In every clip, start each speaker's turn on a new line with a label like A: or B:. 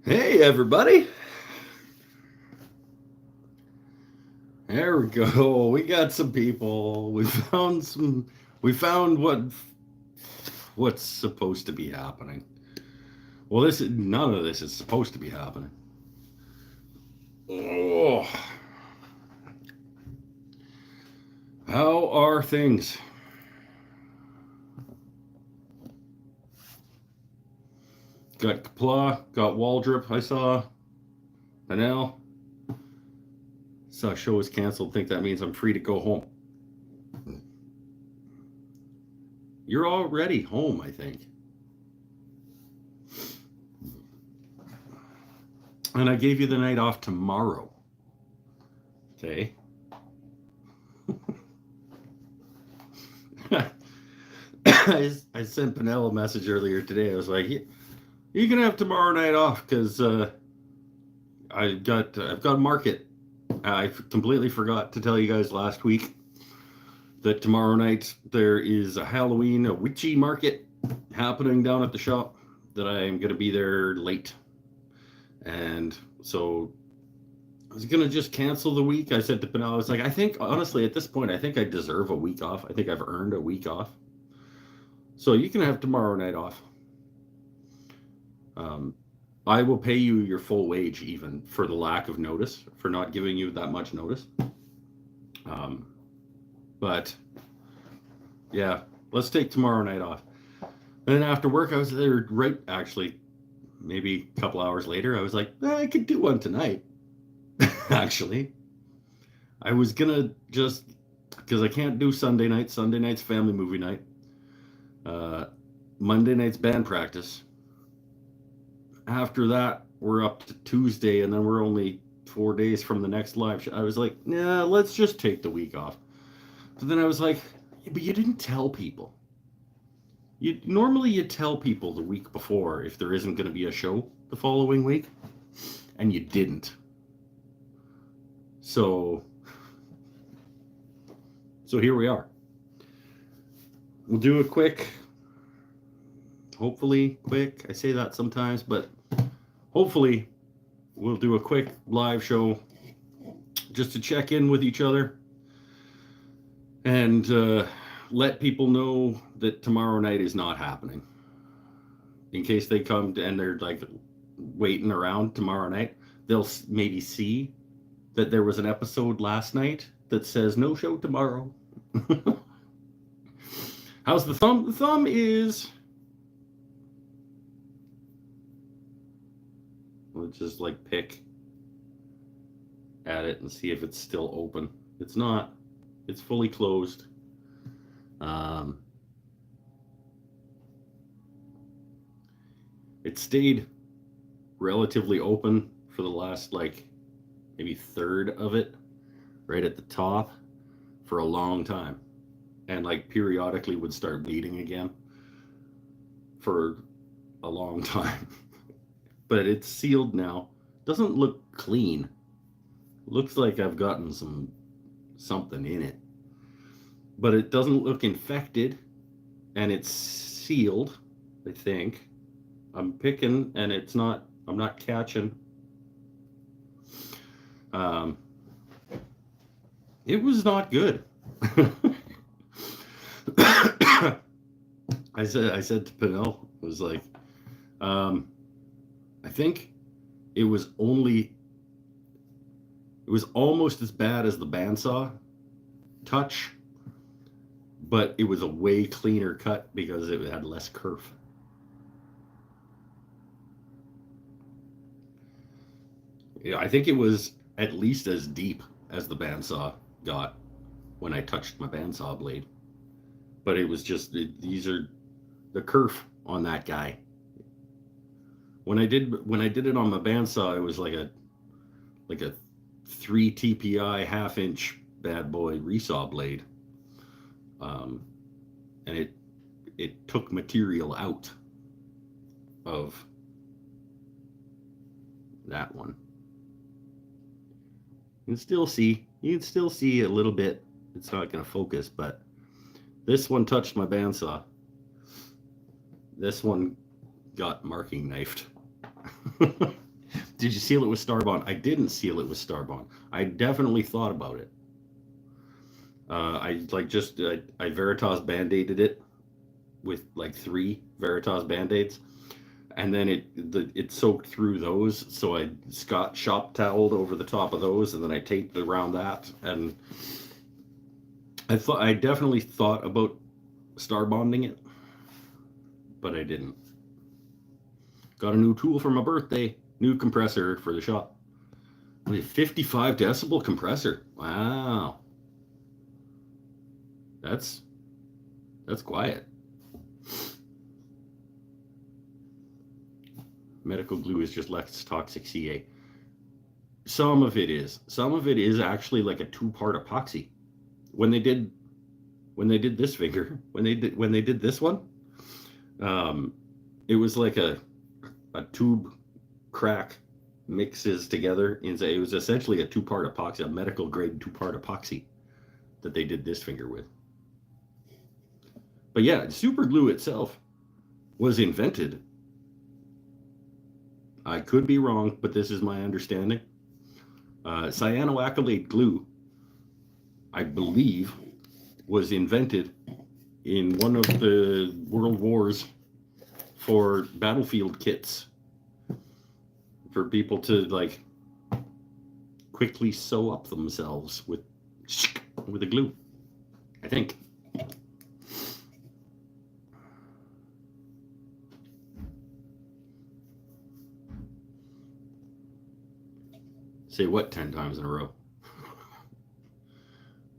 A: Hey, everybody. There we go. We got some people. We found what's supposed to be happening. Well, none of this is supposed to be happening. Oh, how are things? Got Kapla, got Waldrop, I saw. Panel. Saw show was canceled. Think that means I'm free to go home. You're already home, I think. And I gave you the night off tomorrow. Okay. I sent Panel a message earlier today. I was like, you can have tomorrow night off because I've got a market. I completely forgot to tell you guys last week that tomorrow night there is a witchy market happening down at the shop. That I am going to be there late, and so I was going to just cancel the week. I said to Panel, I was like, I think honestly at this point, I think I deserve a week off. I think I've earned a week off. So you can have tomorrow night off. Um, I will pay you your full wage even for the lack of notice, for not giving you that much notice. Um, but yeah, let's take tomorrow night off. And then after work, I was there right actually, maybe a couple hours later. I was like, I could do one tonight. Actually, I was gonna just because I can't do Sunday night. Sunday night's family movie night. Uh, Monday night's band practice. After that, we're up to Tuesday, and then we're only 4 days from the next live show. I was like, nah, let's just take the week off. But then I was like, yeah, but you didn't tell people. You tell people the week before if there isn't going to be a show the following week, and you didn't. So, so here we are. We'll do a quick, hopefully quick. I say that sometimes, but hopefully we'll do a quick live show just to check in with each other and let people know that tomorrow night is not happening. In case they come and they're like waiting around tomorrow night, they'll maybe see that there was an episode last night that says no show tomorrow. How's the thumb? The thumb is. Let's just like pick at it and see if it's still open. It's not. It's fully closed. It stayed relatively open for the last like maybe third of it, right at the top, for a long time, and like periodically would start bleeding again for a long time. But it's sealed now. Doesn't look clean. Looks like I've gotten something in it, but it doesn't look infected, and it's sealed. I think I'm picking, and it's not. I'm not catching. Um, it was not good. I said to Pinnell, I was like, I think it was almost as bad as the bandsaw touch, but it was a way cleaner cut because it had less kerf. Yeah, I think it was at least as deep as the bandsaw got when I touched my bandsaw blade. But it was just these are the kerf on that guy. When I did it on my bandsaw, it was like a 3 TPI half-inch bad boy resaw blade, um, and it took material out of that one. You can still see a little bit. It's not going to focus, but this one touched my bandsaw. This one got marking knifed. Did you seal it with Starbond? I didn't seal it with Starbond. I definitely thought about it. I Veritas band-aided it with like 3 Veritas band-aids, and then it soaked through those. So I Scott shop toweled over the top of those, and then I taped around that. And I definitely thought about Starbonding it, but I didn't. Got a new tool for my birthday. New compressor for the shop. 55 decibel compressor. Wow. That's quiet. Medical glue is just less toxic CA. Some of it is. Some of it is actually like a 2-part epoxy. When they did this finger, when they did this one, it was like a tube crack mixes together. It was essentially a 2-part epoxy, a medical grade 2-part epoxy that they did this finger with. But yeah, super glue itself was invented. I could be wrong, but this is my understanding. Cyanoacrylate glue, I believe, was invented in one of the world wars for battlefield kits, for people to like quickly sew up themselves with a glue, I think. Say what 10 times in a row?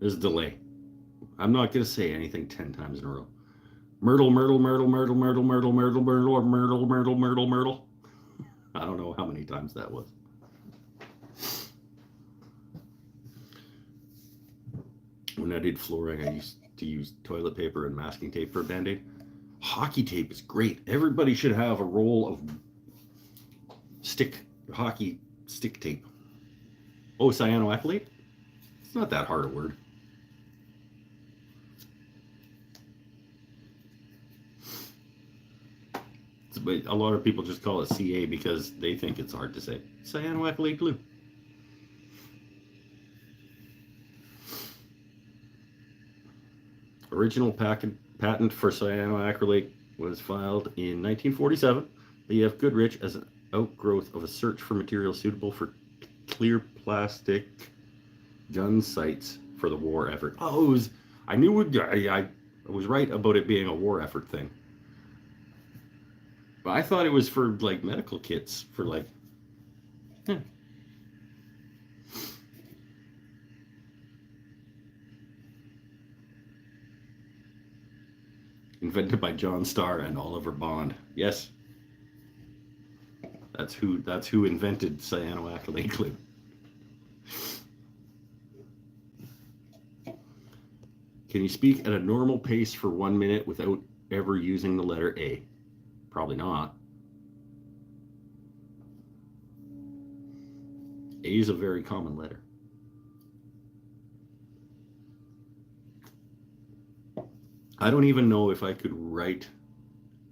A: There's a delay. I'm not going to say anything 10 times in a row. Myrtle, myrtle, myrtle, myrtle, myrtle, myrtle, myrtle, myrtle, myrtle, myrtle, myrtle, myrtle. I don't know how many times that was. When I did flooring, I used to use toilet paper and masking tape for a Band-Aid. Hockey tape is great. Everybody should have a roll of hockey stick tape. Oh, cyanoacrylate? It's not that hard a word. But a lot of people just call it CA because they think it's hard to say. Cyanoacrylate glue. Original patent for cyanoacrylate was filed in 1947 by E.F. Goodrich as an outgrowth of a search for material suitable for clear plastic gun sights for the war effort. Oh, I was right about it being a war effort thing. But I thought it was for like medical kits for like. Invented by John Starr and Oliver Bond. Yes. That's who invented cyanoacrylate glue. Can you speak at a normal pace for 1 minute without ever using the letter A? Probably not. A is a very common letter. I don't even know if I could write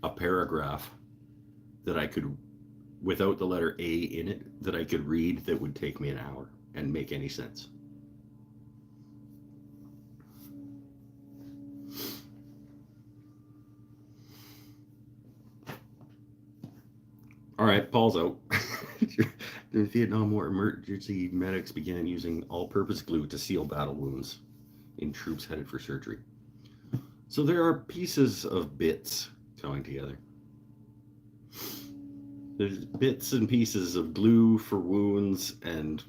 A: a paragraph that I could, without the letter A in it, that I could read that would take me an hour and make any sense. All right, Paul's out. The Vietnam War emergency medics began using all-purpose glue to seal battle wounds in troops headed for surgery. So there are pieces of bits going together. There's bits and pieces of glue for wounds, and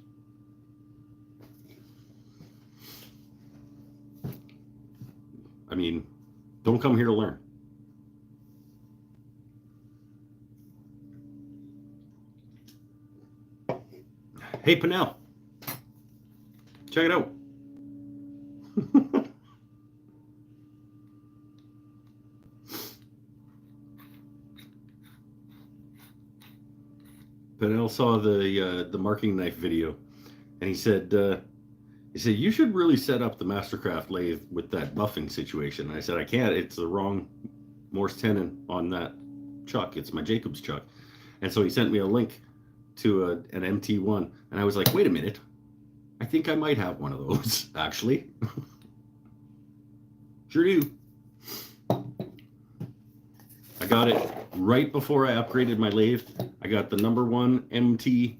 A: I mean, don't come here to learn. Hey, Pinnell, check it out. Pinnell saw the marking knife video, and he said you should really set up the Mastercraft lathe with that buffing situation. And I said I can't. It's the wrong Morse tenon on that chuck. It's my Jacobs chuck. And so he sent me a link to an MT1, and I was like, wait a minute, I think I might have one of those actually. Sure do. I got it right before I upgraded my lathe. I got the number 1 MT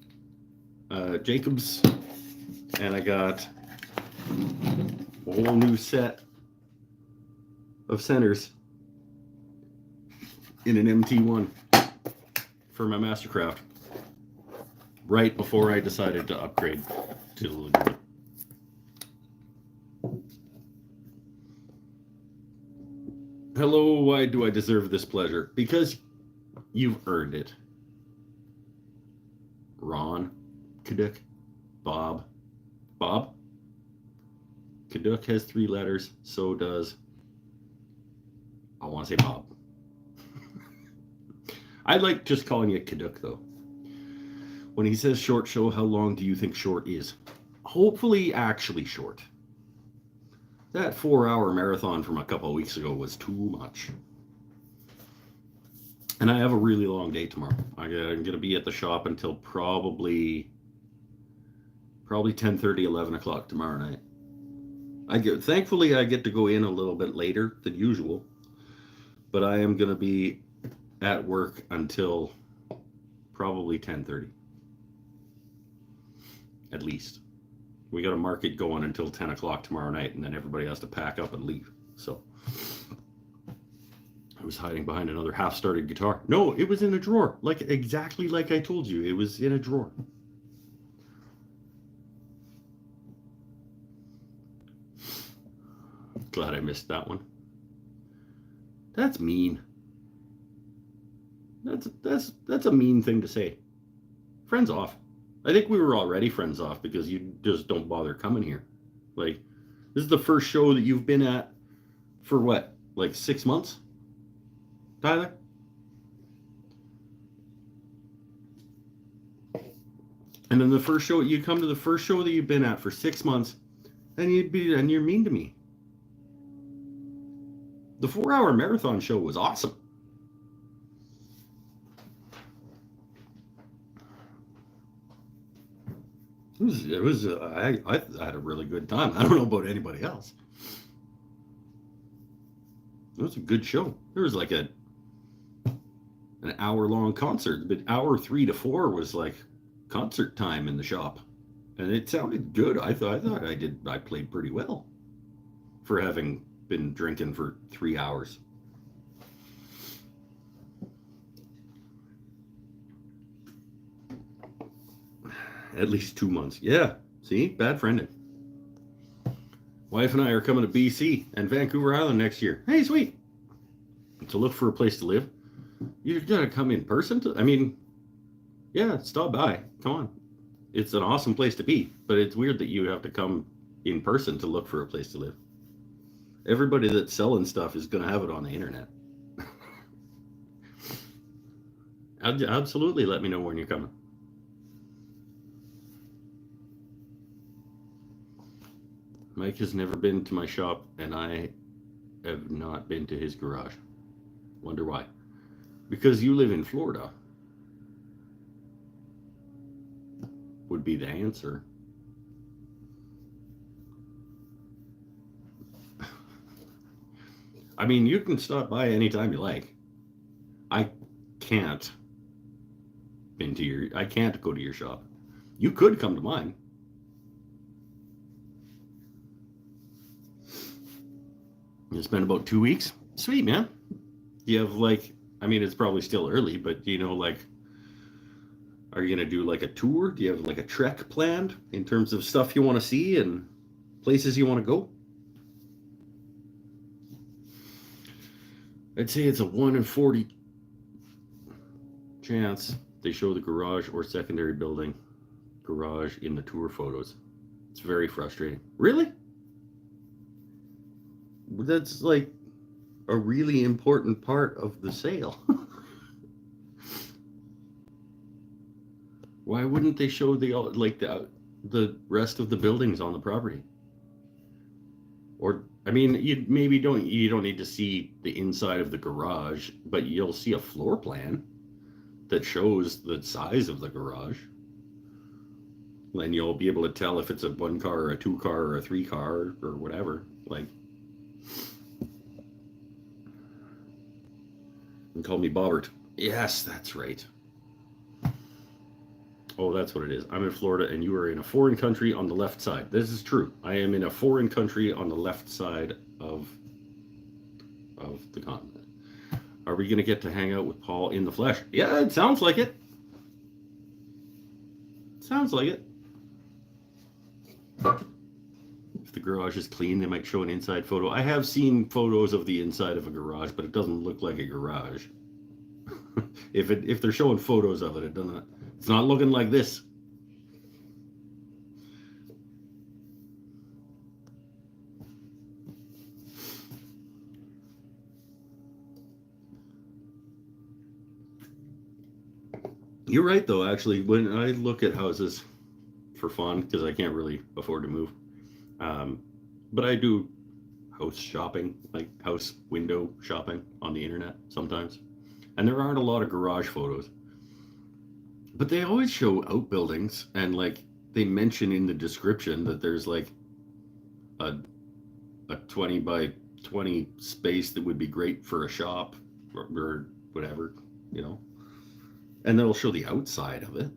A: Jacobs, and I got a whole new set of centers in an MT1 for my Mastercraft right before I decided to upgrade to the Laguna. Hello, why do I deserve this pleasure? Because you've earned it. Ron, Kaduk, Bob. Bob? Kaduk has 3 letters, so does, I want to say Bob. I like just calling it Kaduk, though. When he says short show, how long do you think short is? Hopefully actually short. That 4-hour marathon from a couple of weeks ago was too much. And I have a really long day tomorrow. I'm going to be at the shop until probably 10:30, 11 o'clock tomorrow night. Thankfully, I get to go in a little bit later than usual. But I am going to be at work until probably 10:30. At least. We got a market going until 10 o'clock tomorrow night, and then everybody has to pack up and leave. So I was hiding behind another half-started guitar. No, it was in a drawer, exactly like I told you. It was in a drawer. Glad I missed that one. That's mean. That's a mean thing to say. Friends off. I think we were already friends off because you just don't bother coming here. This is the first show that you've been at for what, 6 months, Tyler? And then you come to the first show that you've been at for 6 months, and you're mean to me. The 4-hour marathon show was awesome. I had a really good time. I don't know about anybody else. It was a good show. There was an hour-long concert, but hour 3 to 4 was concert time in the shop, and it sounded good. I thought I played pretty well for having been drinking for 3 hours. At least 2 months. Yeah. See? Bad friending. Wife and I are coming to BC and Vancouver Island next year. Hey, sweet. To look for a place to live. You gotta come in person yeah, stop by. Come on. It's an awesome place to be, but it's weird that you have to come in person to look for a place to live. Everybody that's selling stuff is gonna have it on the internet. Absolutely let me know when you're coming. Mike has never been to my shop, and I have not been to his garage. Wonder why? Because you live in Florida. Would be the answer. I mean, you can stop by anytime you like. I can't go to your shop. You could come to mine. You spend about 2 weeks. Sweet, man. You have it's probably still early, but are you gonna do a tour? Do you have a trek planned in terms of stuff you want to see and places you want to go? I'd say it's a 1 in 40 chance they show the garage or secondary building garage in the tour photos. It's very frustrating. Really? That's a really important part of the sale. Why wouldn't they show the rest of the buildings on the property? Or you don't need to see the inside of the garage, but you'll see a floor plan that shows the size of the garage. And you'll be able to tell if it's a 1 car or a 2 car or a 3 car or whatever. Like, and call me Bobbert. Yes, that's right. Oh, that's what it is. I'm in Florida and you are in a foreign country on the left side. This is true. I am in a foreign country on the left side of the continent. Are we going to get to hang out with Paul in the flesh? Yeah, it sounds like it. Sounds like it. If the garage is clean, they might show an inside photo. I have seen photos of the inside of a garage, but it doesn't look like a garage. If they're showing photos of it, it's not looking like this. You're right, though, actually. When I look at houses for fun, because I can't really afford to move, but I do house shopping, like house window shopping on the internet sometimes. And there aren't a lot of garage photos. But they always show outbuildings, and like they mention in the description that there's like a 20 by 20 space that would be great for a shop or whatever, you know. And they'll show the outside of it.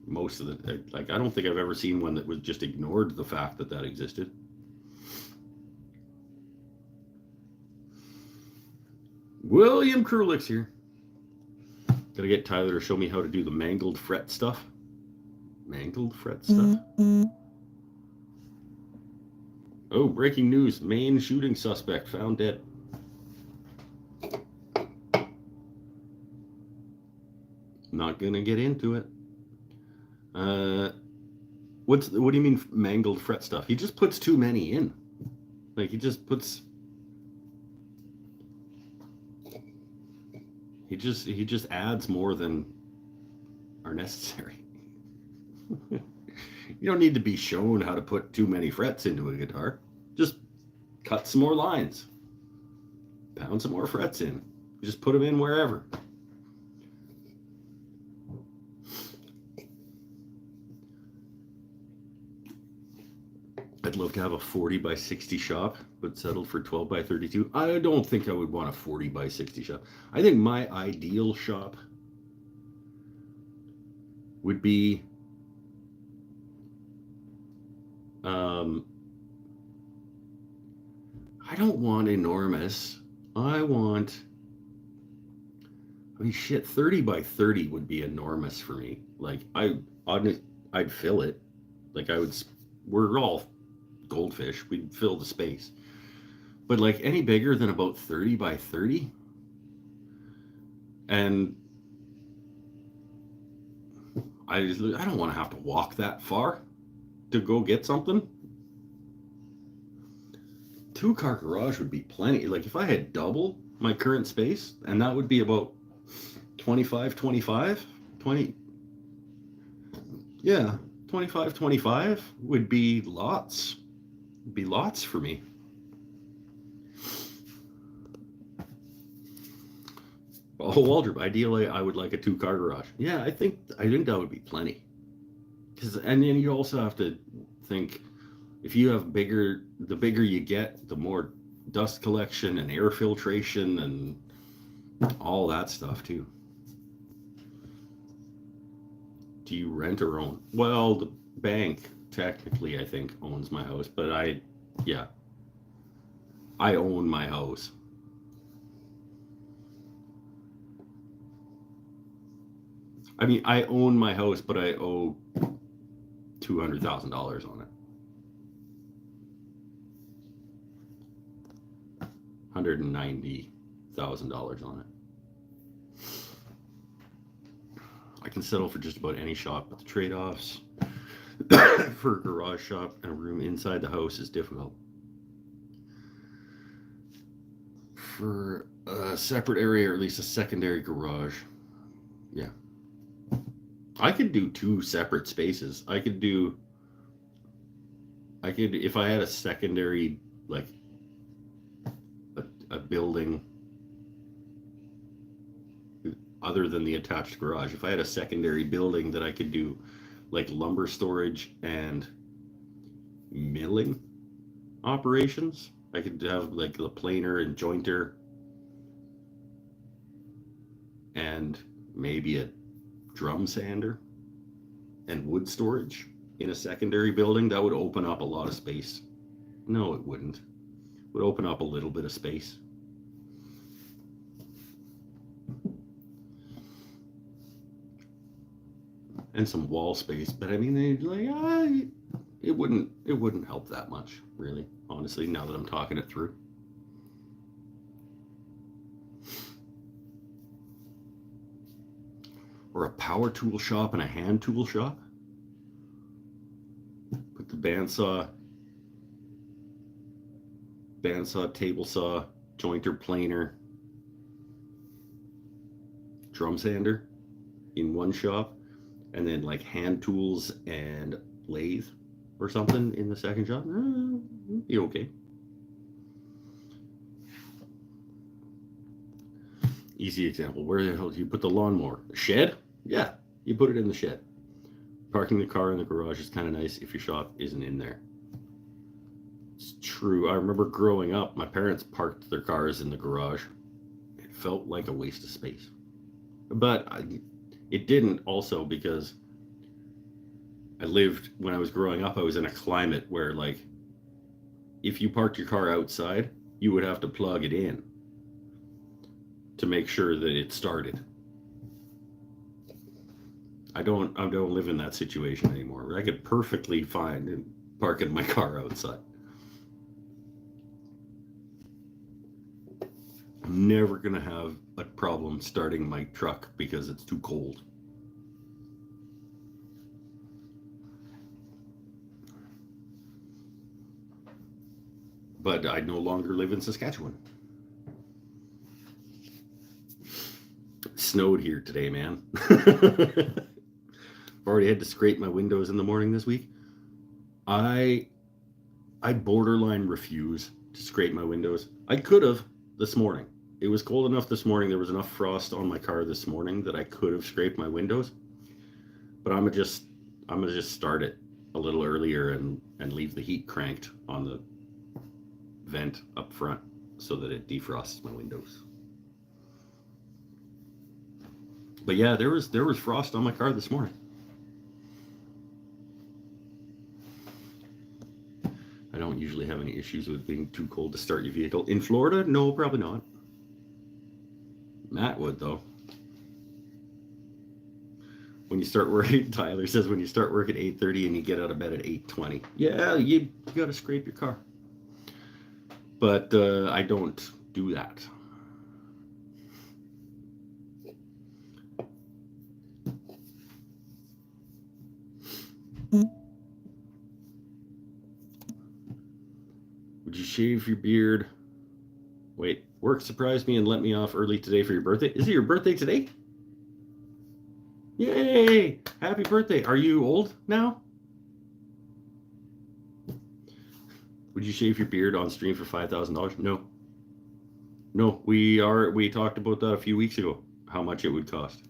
A: Most of the, like, I don't think I've ever seen one that was just ignored the fact that existed. William Krulik's here. Gotta get Tyler to show me how to do the mangled fret stuff. Mangled fret stuff? Oh, breaking news. Maine shooting suspect found dead. Not gonna get into it. What do you mean mangled fret stuff? He just puts too many in. Like he just adds more than are necessary. You don't need to be shown how to put too many frets into a guitar. Just cut some more lines. Pound some more frets in. Just put them in wherever. I'd love to have a 40 by 60 shop, but settled for 12 by 32. I don't think I would want a 40 by 60 shop. I think my ideal shop would be I don't want enormous. I mean, shit, 30 by 30 would be enormous for me. Like, I'd fill it. Like, we're all goldfish. We'd fill the space. But, like, any bigger than about 30 by 30? And I don't want to have to walk that far to go get something. 2-car garage would be plenty. Like, if I had double my current space, and that would be about 25, 20. Yeah, 25 would be lots. It'd be lots for me. Oh, Waldrop, ideally, I would like a 2-car garage. Yeah, I think that would be plenty. And then you also have to think, if you have the bigger you get, the more dust collection and air filtration and all that stuff too. Do you rent or own? Well, the bank technically, I think, owns my house, but I own my house. I mean, I own my house, but I owe $200,000 on it. $190,000 on it. I can settle for just about any shop, but the trade-offs for a garage shop and a room inside the house is difficult. For a separate area, or at least a secondary garage, yeah. I could do 2 separate spaces. I could, if I had a secondary, like a building, other than the attached garage. If I had a secondary building that I could do like lumber storage and milling operations, I could have like the planer and jointer and maybe a drum sander and wood storage in a secondary building. That would open up a lot of space. No, it wouldn't. It would open up a little bit of space. And some wall space, but I mean, it wouldn't help that much, really, honestly, now that I'm talking it through. Or a power tool shop and a hand tool shop. Put the bandsaw, table saw, jointer, planer, drum sander in one shop, and then like hand tools and lathe or something in the second shop. Be okay. Easy example. Where the hell do you put the lawnmower? A shed? Yeah, you put it in the shed. Parking the car in the garage is kind of nice if your shop isn't in there. It's true. I remember growing up, my parents parked their cars in the garage. It felt like a waste of space. But it didn't also because when I was growing up, I was in a climate where, like, if you parked your car outside, you would have to plug it in to make sure that it started. I don't live in that situation anymore. I could perfectly fine parking my car outside. I'm never gonna have a problem starting my truck because it's too cold. But I no longer live in Saskatchewan. It snowed here today, man. Already had to scrape my windows in the morning this week. I borderline refuse to scrape my windows. I could have this morning. It was cold enough this morning. There was enough frost on my car this morning that I could have scraped my windows. But I'm gonna just start it a little earlier and leave the heat cranked on the vent up front so that it defrosts my windows. But yeah, there was frost on my car this morning. I don't usually have any issues with being too cold to start your vehicle. In Florida, no, probably not. Matt would, though. When you start working, Tyler says, when you start work at 8:30 and you get out of bed at 8:20. Yeah, you got to scrape your car. But I don't do that. Would you shave your beard? Wait, work surprised me and let me off early today for your birthday. Is it your birthday today? Yay! Happy birthday. Are you old now? Would you shave your beard on stream for $5,000? No. No, we talked about that a few weeks ago, how much it would cost.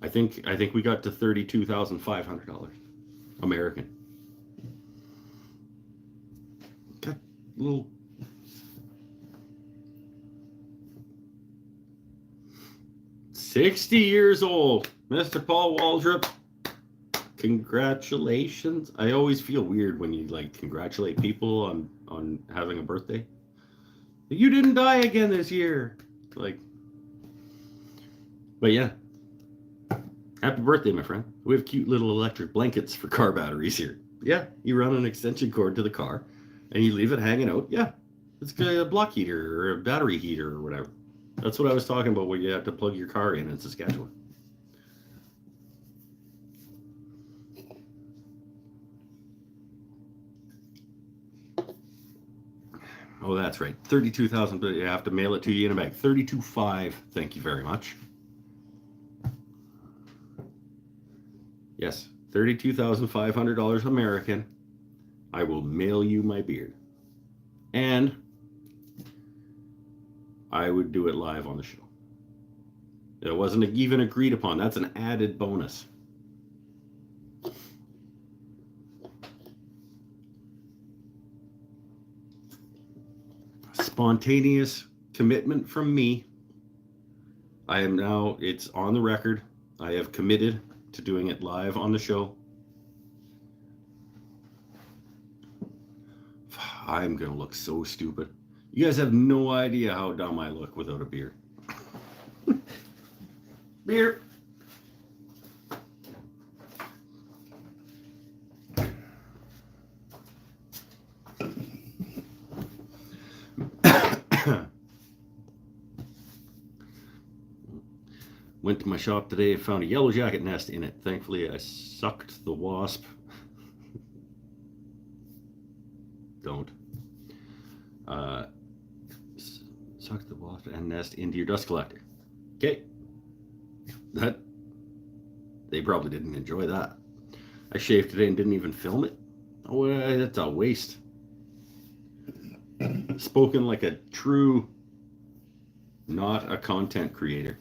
A: I think we got to $32,500 American. Okay, little. $60 years old, Mr. Paul Waldrop. Congratulations. I always feel weird when you like congratulate people on having a birthday. You didn't die again this year. Like, but yeah. Happy birthday, my friend. We have cute little electric blankets for car batteries here. Yeah, you run an extension cord to the car and you leave it hanging out. Yeah, it's a block heater or a battery heater or whatever. That's what I was talking about, where you have to plug your car in Saskatchewan. Oh, that's right. 32,000, but you have to mail it to you in a bag. 32.5. Thank you very much. Yes, $32,500 American. I will mail you my beard. And I would do it live on the show. It wasn't even agreed upon. That's an added bonus. Spontaneous commitment from me. I am now, it's on the record. I have committed to doing it live on the show. I'm going to look so stupid. You guys have no idea how dumb I look without a beer. Beer. Went to my shop today and found a yellow jacket nest in it. Thankfully, I sucked the wasp. Don't. Suck the wasp and nest into your dust collector. Okay. They probably didn't enjoy that. I shaved today and didn't even film it. Oh, that's a waste. Spoken like a true, not a content creator.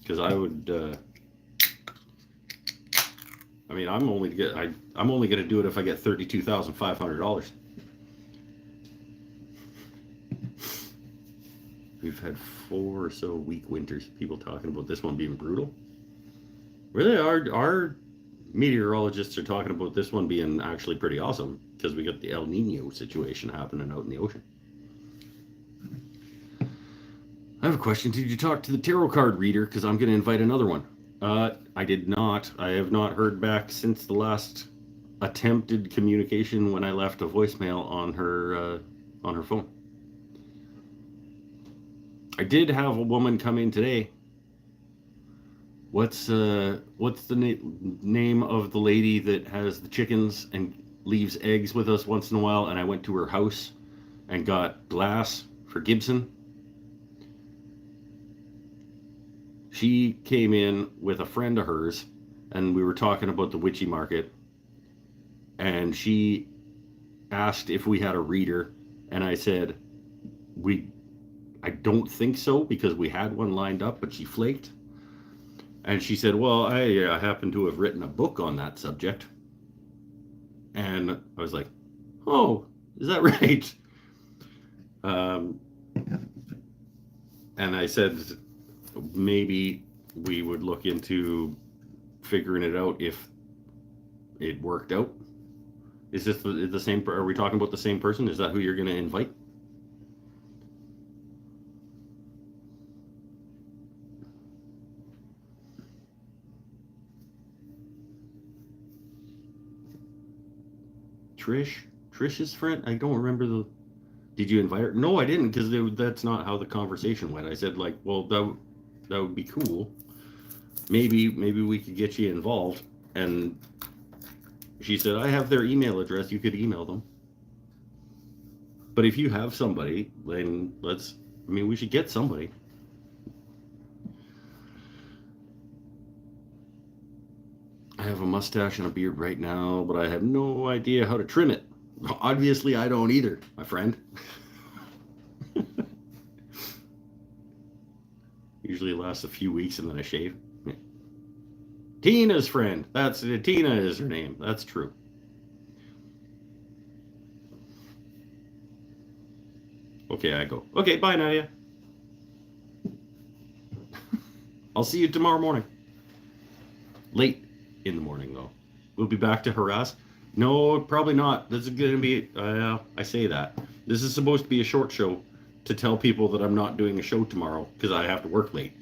A: Because I would, I mean, I'm only going to do it if I get $32,500. We've had 4 or so weak winters. People talking about this one being brutal. Really, our meteorologists are talking about this one being actually pretty awesome because we got the El Nino situation happening out in the ocean. I have a question. Did you talk to the tarot card reader? Because I'm going to invite another one. I did not. I have not heard back since the last attempted communication when I left a voicemail on her phone. I did have a woman come in today. What's the name of the lady that has the chickens and leaves eggs with us once in a while? And I went to her house and got glass for Gibson. She came in with a friend of hers, and we were talking about the witchy market, and she asked if we had a reader, and I said, I don't think so, because we had one lined up, but she flaked. And she said, well, I happen to have written a book on that subject. And I was like, oh, is that right? And I said, maybe we would look into figuring it out if it worked out. Is this the same? Are we talking about the same person? Is that who you're going to invite? Trish's friend? I don't remember the... Did you invite her? No, I didn't, because that's not how the conversation went. I said, like, well, that would be cool. Maybe we could get you involved. And she said, I have their email address. You could email them. But if you have somebody, then we should get somebody. I have a mustache and a beard right now, but I have no idea how to trim it. Obviously, I don't either, my friend. Usually lasts a few weeks and then I shave. Tina's friend. Tina is her name. That's true. Okay, I go. Okay, bye, Nadia. I'll see you tomorrow morning. Late in the morning, though. We'll be back to harass. No, probably not. This is going to be, I say that. This is supposed to be a short show to tell people that I'm not doing a show tomorrow because I have to work late.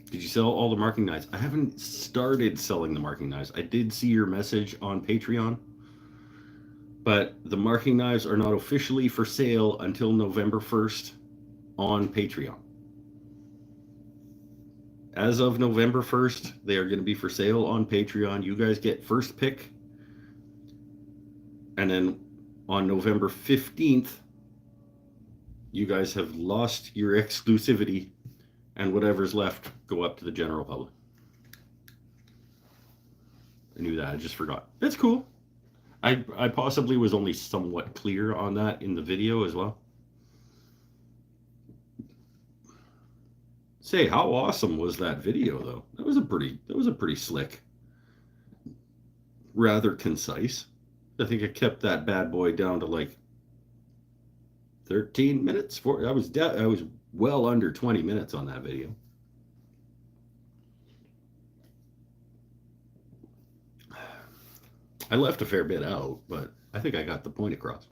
A: Did you sell all the marking knives? I haven't started selling the marking knives. I did see your message on Patreon, but the marking knives are not officially for sale until November 1st on Patreon. As of November 1st, they are going to be for sale on Patreon. You guys get first pick. And then on November 15th, you guys have lost your exclusivity, and whatever's left go up to the general public. I knew that. I just forgot. That's cool. I possibly was only somewhat clear on that in the video as well. Say, how awesome was that video though? That was a pretty slick, rather concise. I think I kept that bad boy down to like 13 minutes. I was well under 20 minutes on that video. I left a fair bit out, but I think I got the point across.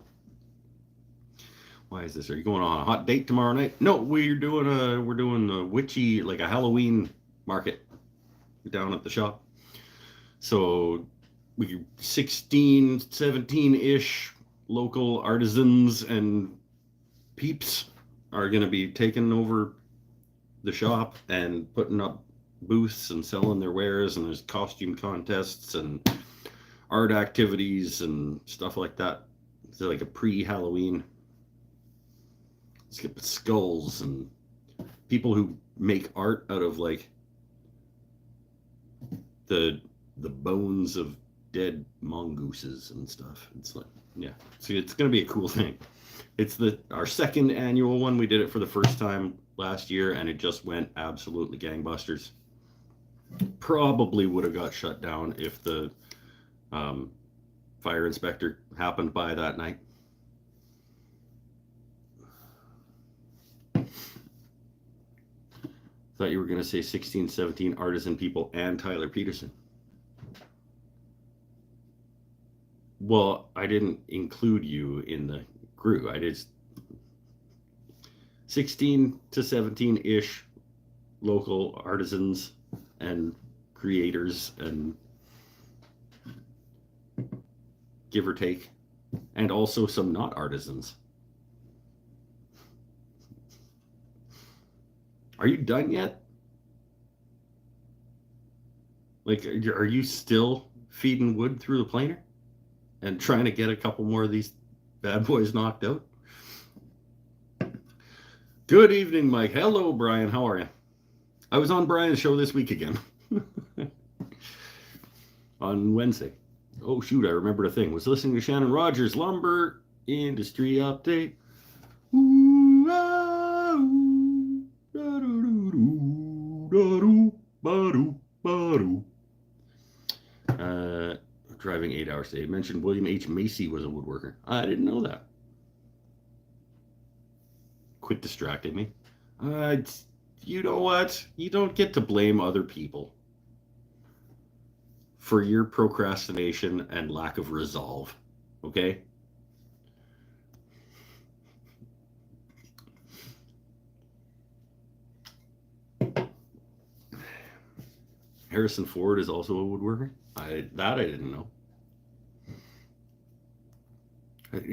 A: Why is this? Are you going on a hot date tomorrow night? No, we're doing a witchy, like a Halloween market down at the shop. So we 16, 17-ish local artisans and peeps are going to be taking over the shop and putting up booths and selling their wares, and there's costume contests and art activities and stuff like that. It's like a pre-Halloween. Skip skulls and people who make art out of like the bones of dead mongooses and stuff. It's like, yeah, so it's gonna be a cool thing. It's our second annual one. We did it for the first time last year, and it just went absolutely gangbusters. Probably would have got shut down if the fire inspector happened by that night. Thought you were going to say 16, 17 artisan people and Tyler Peterson. Well, I didn't include you in the group. I did 16 to 17-ish local artisans and creators, and give or take, and also some not artisans. Are you done yet? Like, are you still feeding wood through the planer and trying to get a couple more of these bad boys knocked out? Good evening, Mike. Hello, Brian. How are you? I was on Brian's show this week again. On Wednesday. Oh, shoot, I remembered a thing. Was listening to Shannon Rogers' Lumber Industry Update. Driving 8 hours today. Mentioned William H. Macy was a woodworker. I didn't know that. Quit distracting me. You know what? You don't get to blame other people for your procrastination and lack of resolve. Okay? Harrison Ford is also a woodworker. I didn't know.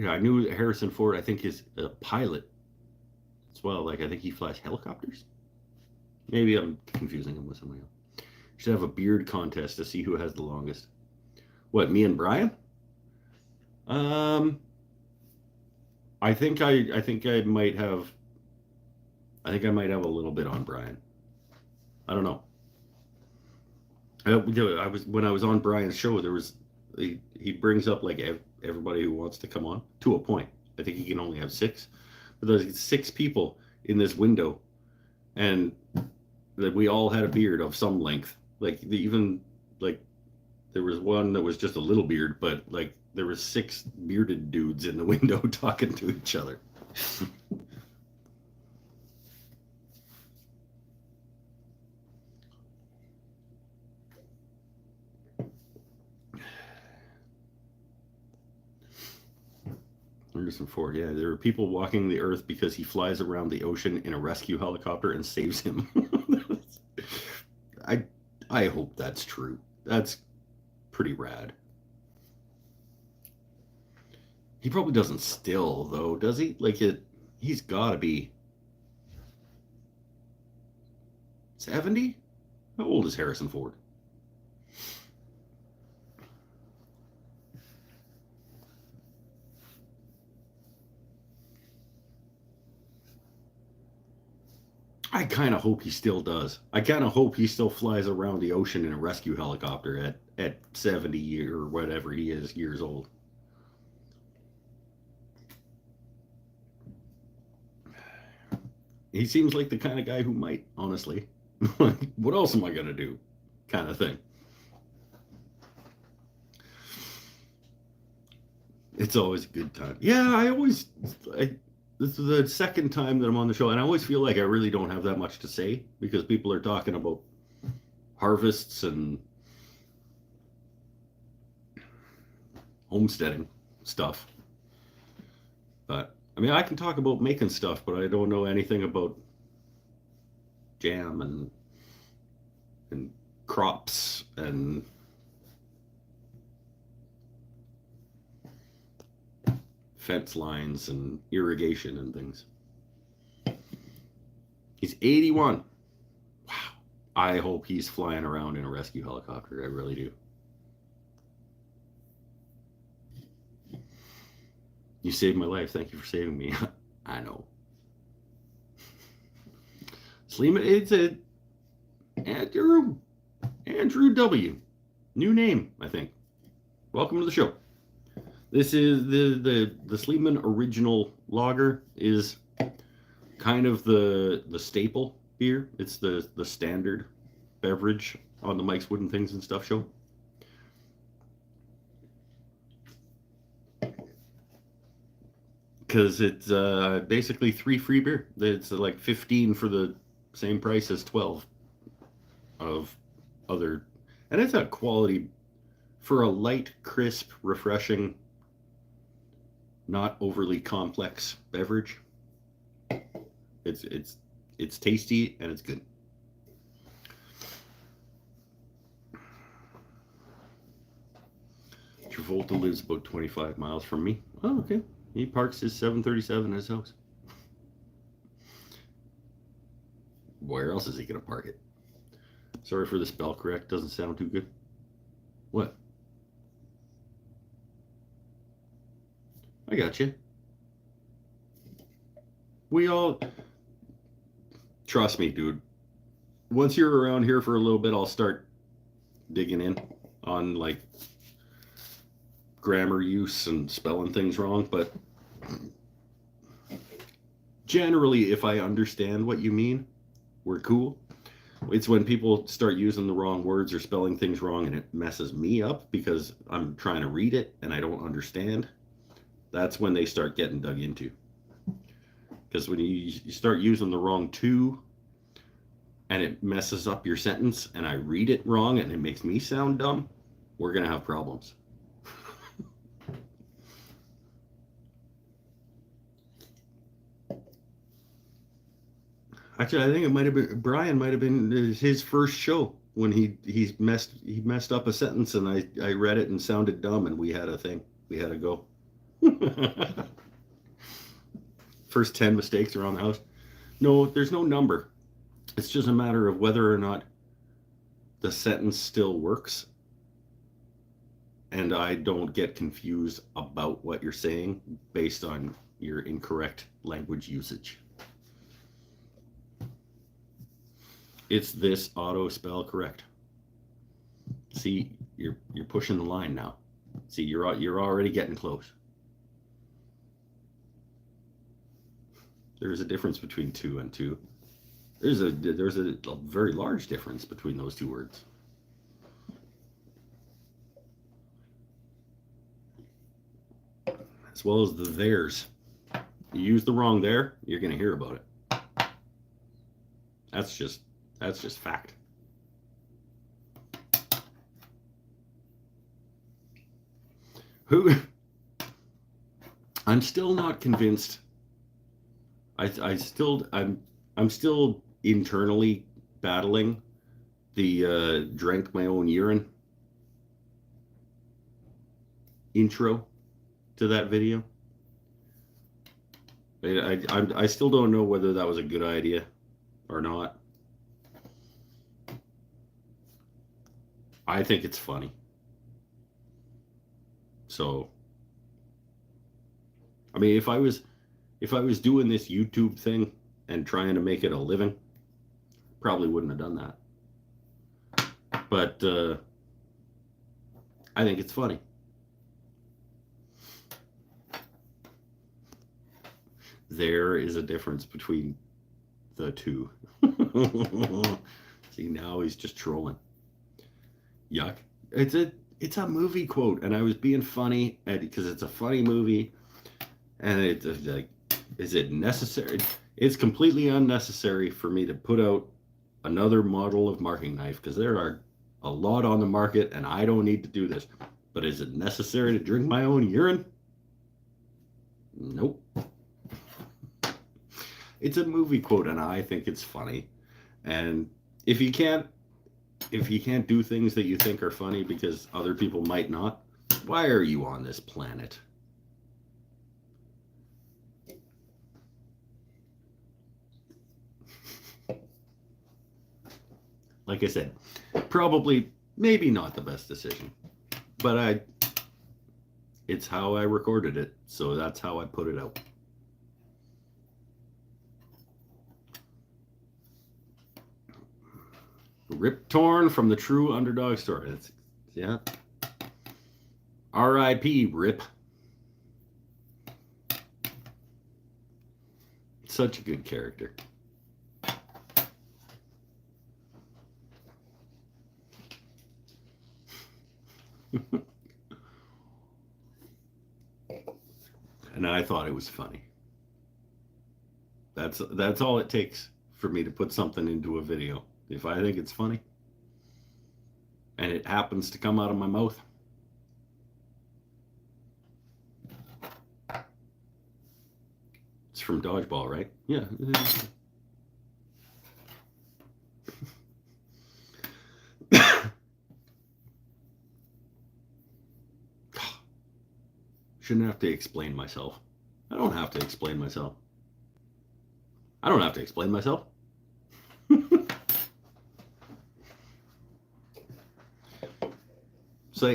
A: I knew Harrison Ford, I think, is a pilot as well. Like, I think he flies helicopters. Maybe I'm confusing him with somebody else. Should have a beard contest to see who has the longest. What, me and Brian? I think I might have a little bit on Brian. I don't know. When I was on Brian's show, he brings up like everybody who wants to come on to a point. I think he can only have 6, but there's 6 people in this window, and that we all had a beard of some length. Like there was one that was just a little beard, but like there were 6 bearded dudes in the window talking to each other. Harrison Ford, yeah. There are people walking the earth because he flies around the ocean in a rescue helicopter and saves him. I hope that's true. That's pretty rad. He probably doesn't still, though, does he? Like, he's got to be 70? How old is Harrison Ford? I kind of hope he still does. I kind of hope he still flies around the ocean in a rescue helicopter at 70 or whatever he is years old. He seems like the kind of guy who might, honestly. What else am I going to do? Kind of thing. It's always a good time. Yeah, this is the second time that I'm on the show, and I always feel like I really don't have that much to say because people are talking about harvests and homesteading stuff. But I mean, I can talk about making stuff, but I don't know anything about jam and crops and fence lines and irrigation and things. He's 81. Wow. I hope he's flying around in a rescue helicopter. I really do. You saved my life. Thank you for saving me. I know. Sleeman, it's a Andrew W. New name, I think. Welcome to the show. This is the Sleeman Original Lager is kind of the staple beer. It's the standard beverage on the Mike's Wooden Things and Stuff show. Because it's basically 3 free beer. It's like 15 for the same price as 12 of other, and it's a quality for a light, crisp, refreshing, not overly complex beverage. It's tasty and it's good. Travolta lives about 25 miles from me. Oh, okay. He parks his 737 in his house. Where else is he going to park it? Sorry for the spell correct. Doesn't sound too good. What? I got you. We all... Trust me, dude. Once you're around here for a little bit, I'll start digging in on, like, grammar use and spelling things wrong, but generally, if I understand what you mean, we're cool. It's when people start using the wrong words or spelling things wrong and it messes me up because I'm trying to read it and I don't understand. That's when they start getting dug into. Because when you start using the wrong to and it messes up your sentence and I read it wrong and it makes me sound dumb, we're going to have problems. Actually, I think it might have been Brian. Might have been his first show when he messed up a sentence, and I read it and sounded dumb, and we had a thing. We had a go. First 10 mistakes around the house. No, there's no number. It's just a matter of whether or not the sentence still works, and I don't get confused about what you're saying based on your incorrect language usage. It's this auto spell correct. See, you're pushing the line now. See, you're already getting close. There's a difference between two and two. There's a very large difference between those two words. As well as the theirs. You use the wrong there, you're going to hear about it. That's just fact. I'm still not convinced. I'm still internally battling the drank my own urine intro to that video. I still don't know whether that was a good idea or not. I think it's funny. So, I mean, if I was doing this YouTube thing and trying to make it a living, probably wouldn't have done that. But I think it's funny. There is a difference between the two. See, now he's just trolling. Yuck. It's a movie quote, and I was being funny because it's a funny movie, and it's like, is it necessary? It's completely unnecessary for me to put out another model of marking knife because there are a lot on the market, and I don't need to do this. But is it necessary to drink my own urine? Nope. It's a movie quote, and I think it's funny. And if you can't do things that you think are funny because other people might not, why are you on this planet? Like I said, probably, maybe not the best decision, but it's how I recorded it, so that's how I put it out. Rip Torn from the True Underdog Store. Yeah. R.I.P. Rip. Such a good character. And I thought it was funny. That's all it takes for me to put something into a video. If I think it's funny and it happens to come out of my mouth, it's from Dodgeball, right? Yeah. Shouldn't have to explain myself. I don't have to explain myself. I don't have to explain myself. So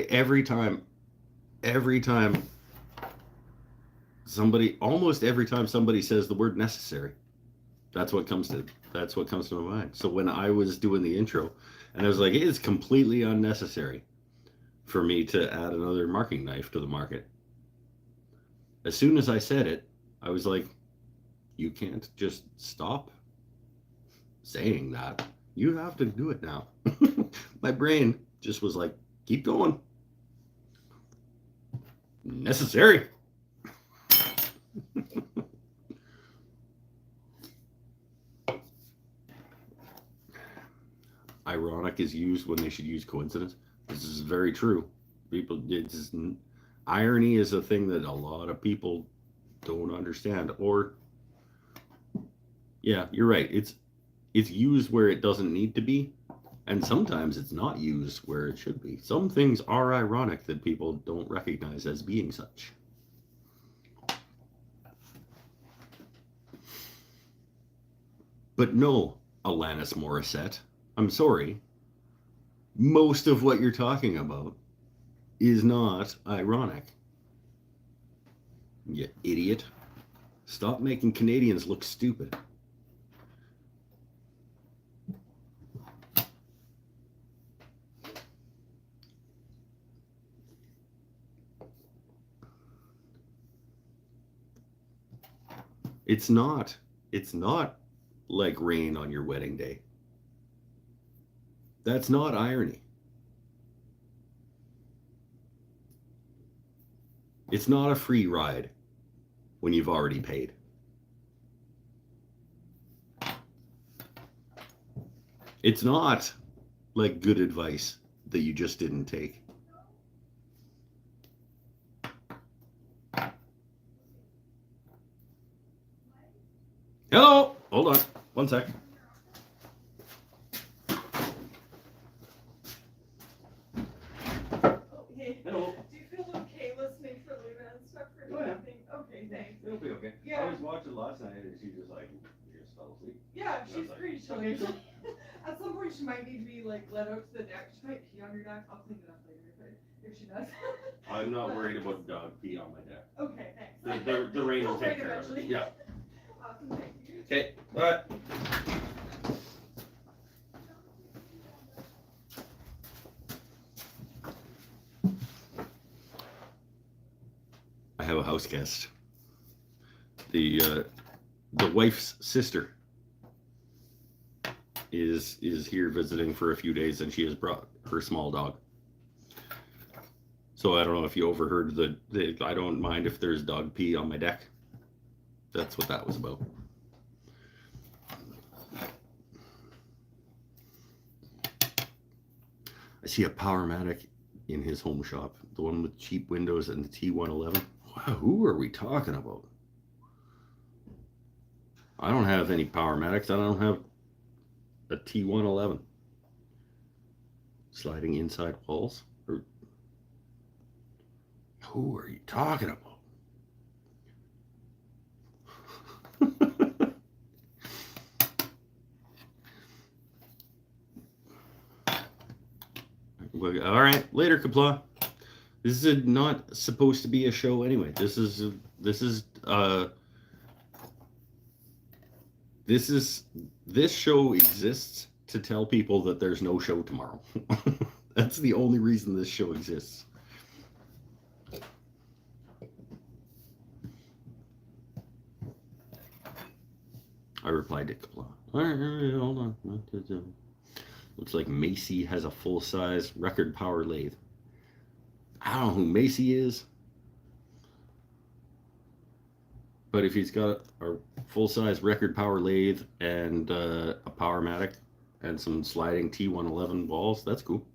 A: almost every time somebody says the word necessary, that's what comes to my mind. So when I was doing the intro, and I was like, it is completely unnecessary for me to add another marking knife to the market. As soon as I said it, I was like, you can't just stop saying that. You have to do it now. My brain just was like, keep going. Necessary. Ironic is used when they should use coincidence. This is very true. Irony is a thing that a lot of people don't understand. Or, yeah, you're right. It's used where it doesn't need to be, and sometimes it's not used where it should be. Some things are ironic that people don't recognize as being such. But no, Alanis Morissette, I'm sorry. Most of what you're talking about is not ironic. You idiot. Stop making Canadians look stupid. It's not like rain on your wedding day. That's not irony. It's not a free ride when you've already paid. It's not like good advice that you just didn't take. Hello. Hold on. One sec.
B: Okay.
A: Hello.
B: Do you feel okay listening for Luna and stuff for
A: Oh, yeah.
B: anything? Okay, thanks.
A: It'll be okay.
B: Yeah.
A: I was watching last night and she just fell asleep.
B: Yeah, she's
A: like,
B: pretty chilly. At some point she might need to be like let out to the deck. She might pee on your deck. I'll clean it up later if she does.
A: I'm not worried about dog pee on my deck.
B: Okay, thanks.
A: The rain will
B: It'll
A: take
B: rain
A: care of it.
B: eventually.
A: Yeah.
B: Awesome, thank you.
A: Okay. Bye. I have a house guest. The wife's sister is here visiting for a few days, and she has brought her small dog. So I don't know if you overheard the I don't mind if there's dog pee on my deck. That's what that was about. I see a Powermatic in his home shop, the one with cheap windows and the T111. Wow, who are we talking about? I don't have any Powermatics. I don't have a T111. Sliding inside walls? Or who are you talking about? All right, later, Kapla. This is not supposed to be a show anyway. This show exists to tell people that there's no show tomorrow. That's the only reason this show exists. I replied to Kapla. All right, hold on. Looks like Macy has a full-size record power lathe. I don't know who Macy is, but if he's got a full-size record power lathe and a Powermatic and some sliding T111 walls, that's cool.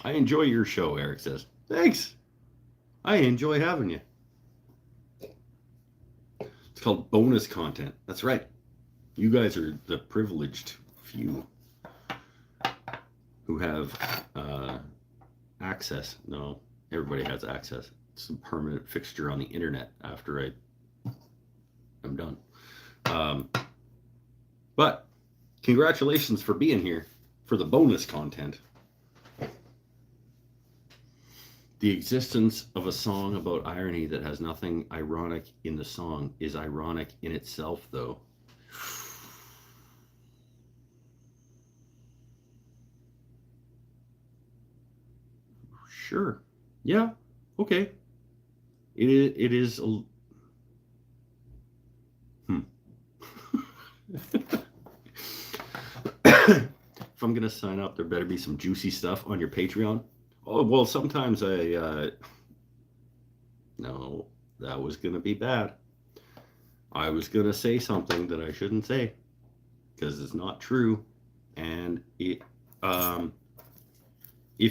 A: I enjoy your show, Eric says. Thanks. I enjoy having you. It's called bonus content. That's right. You guys are the privileged few who have access. No, everybody has access. It's a permanent fixture on the internet after I'm done. But congratulations for being here for the bonus content. The existence of a song about irony that has nothing ironic in the song is ironic in itself, though. Sure. Yeah. Okay. It is a... If I'm gonna sign up, there better be some juicy stuff on your Patreon. Oh, well, sometimes no, that was gonna be bad. I was gonna say something that I shouldn't say because it's not true. And if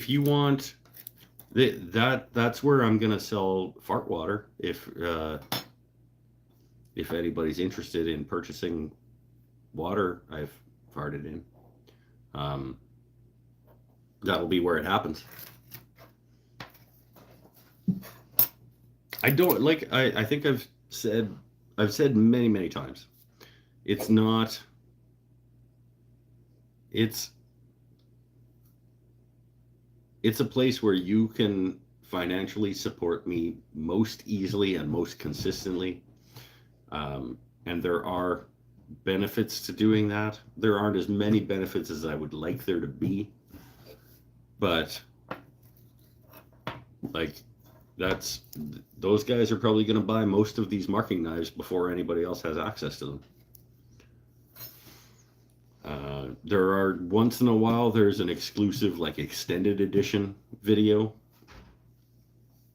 A: you want that's where I'm gonna sell fart water if anybody's interested in purchasing water I've farted in. That'll be where it happens. I don't like I think I've said many times, it's a place where you can financially support me most easily and most consistently. And there are benefits to doing that. There aren't as many benefits as I would like there to be, but like those guys are probably going to buy most of these marking knives before anybody else has access to them. There are once in a while there's an exclusive like extended edition video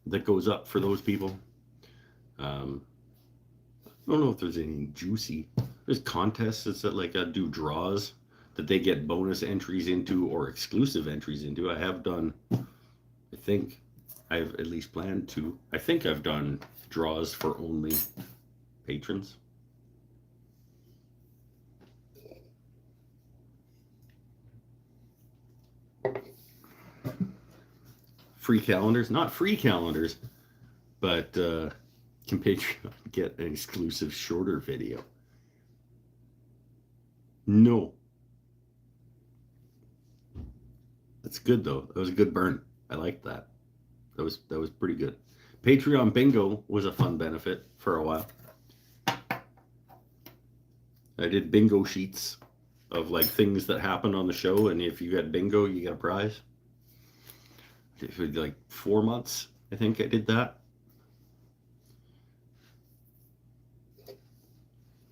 A: that goes up for those people. I don't know if there's anything juicy. There's contests that like do draws that they get bonus entries into or exclusive entries into. I have done, I think I've at least planned to. I think I've done draws for only patrons. Free calendars, not free calendars, but can Patreon get an exclusive shorter video? No. That's good though. That was a good burn. I liked that. That was pretty good. Patreon bingo was a fun benefit for a while. I did bingo sheets of like things that happened on the show, and if you got bingo, you got a prize. For like 4 months, I think I did that.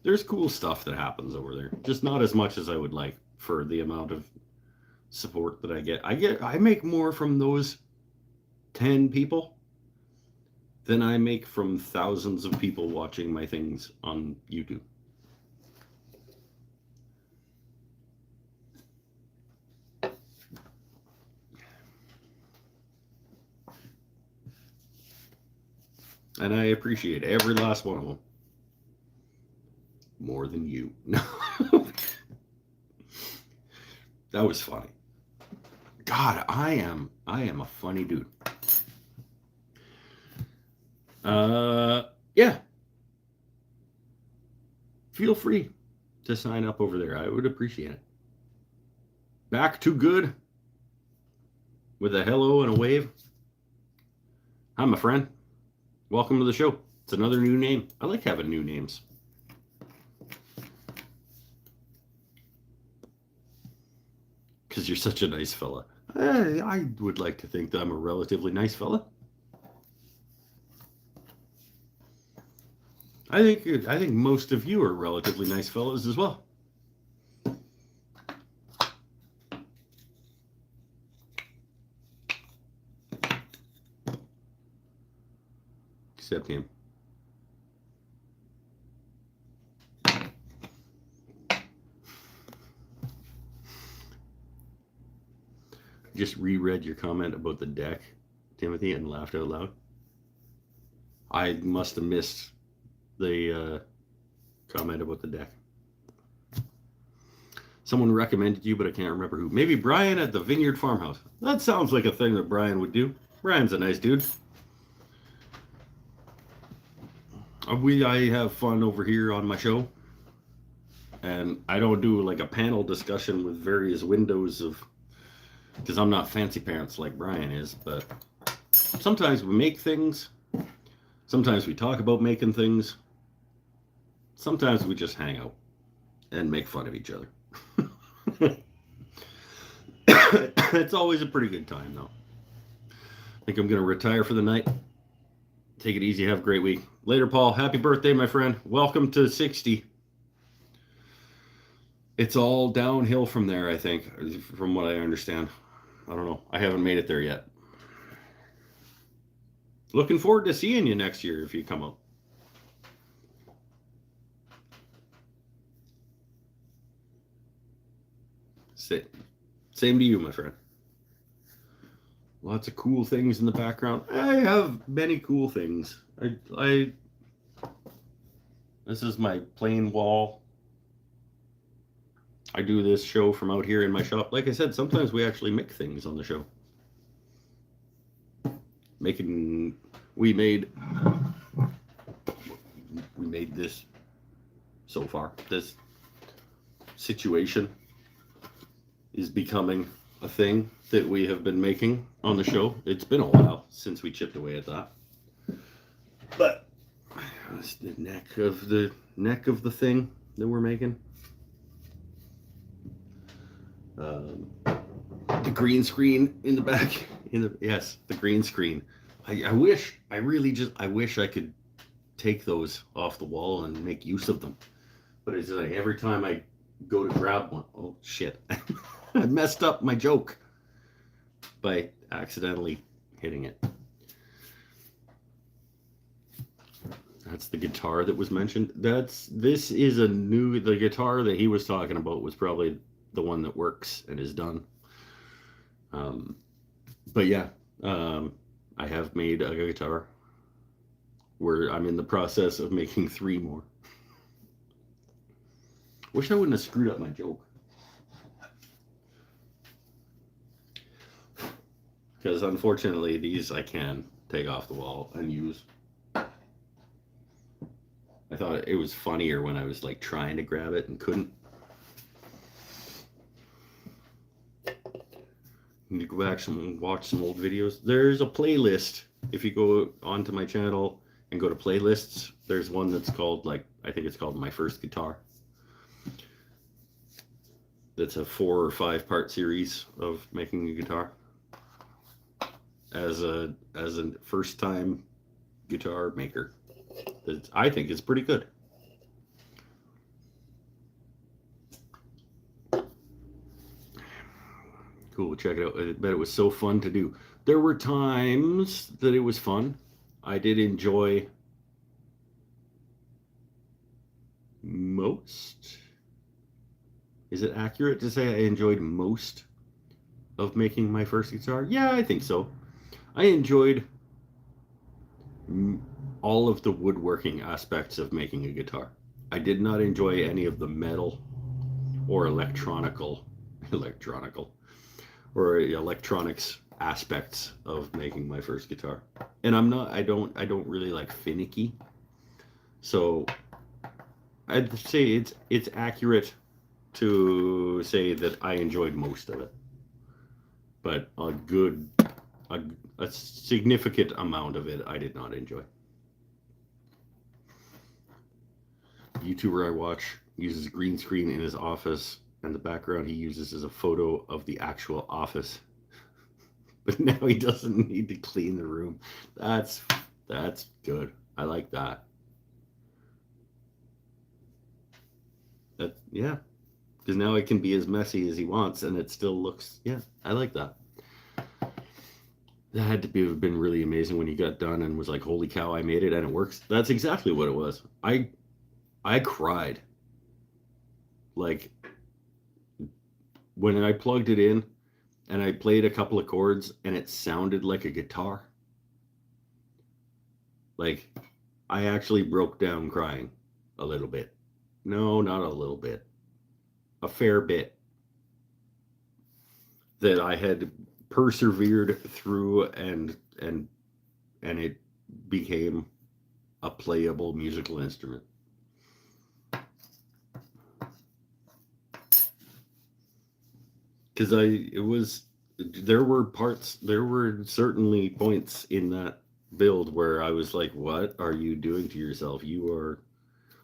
A: there's cool stuff that happens over there. Just not as much as I would like for the amount of support that I get. I make more from those 10 people than I make from thousands of people watching my things on YouTube. And I appreciate every last one of them. More than you. No. That was funny. God, I am a funny dude. Yeah. Feel free to sign up over there. I would appreciate it. Back to good with a hello and a wave. Hi, my friend. Welcome to the show. It's another new name. I like having new names. Because you're such a nice fella. I would like to think that I'm a relatively nice fella. I think most of you are relatively nice fellows as well. Except him. Just reread your comment about the deck, Timothy, and laughed out loud. I must have missed the comment about the deck. Someone recommended you, but I can't remember who. Maybe Brian at the Vineyard Farmhouse. That sounds like a thing that Brian would do. Brian's a nice dude. I have fun over here on my show. And I don't do like a panel discussion with various windows of... Because I'm not fancy pants like Brian is, but sometimes we make things. Sometimes we talk about making things. Sometimes we just hang out and make fun of each other. It's always a pretty good time, though. I think I'm going to retire for the night. Take it easy. Have a great week. Later, Paul. Happy birthday, my friend. Welcome to 60. It's all downhill from there, I think, from what I understand. I don't know. I haven't made it there yet. Looking forward to seeing you next year if you come up. Same to you, my friend. Lots of cool things in the background. I have many cool things. This is my plain wall. I do this show from out here in my shop. Like I said, sometimes we actually make things on the show. We made this so far. This situation is becoming a thing that we have been making on the show. It's been a while since we chipped away at that. But it's the neck of the thing that we're making. The green screen in the back. Yes, the green screen. I wish I could take those off the wall and make use of them. But it's like every time I go to grab one, oh shit. I messed up my joke by accidentally hitting it. That's the guitar that was mentioned. The guitar that he was talking about was probably the one that works and is done. But yeah, I have made a guitar where I'm in the process of making 3 more. Wish I wouldn't have screwed up my joke. Because unfortunately, these I can take off the wall and use. I thought it was funnier when I was like trying to grab it and couldn't. You need to go back and watch some old videos. There's a playlist. If you go onto my channel and go to playlists, there's one that's called I think it's called My First Guitar. That's a 4 or 5 part series of making a guitar. As a first time guitar maker. I think it's pretty good. Cool, check it out. I bet it was so fun to do. There were times that it was fun. I did enjoy most. Is it accurate to say I enjoyed most of making my first guitar? Yeah, I think so. I enjoyed all of the woodworking aspects of making a guitar. I did not enjoy any of the metal or electronics aspects of making my first guitar. And I don't really like finicky. So I'd say it's accurate to say that I enjoyed most of it. But a significant amount of it I did not enjoy. YouTuber I watch uses a green screen in his office, and the background he uses is a photo of the actual office. But now he doesn't need to clean the room. That's good. I like that. Yeah. Because now it can be as messy as he wants, and it still looks, yeah, I like that. That had to have been really amazing when he got done and was like, holy cow, I made it and it works. That's exactly what it was. I cried. Like, when I plugged it in and I played a couple of chords and it sounded like a guitar. Like, I actually broke down crying a little bit. No, not a little bit. A fair bit. That I had persevered through and it became a playable musical instrument. Because there were certainly points in that build where I was like, what are you doing to yourself?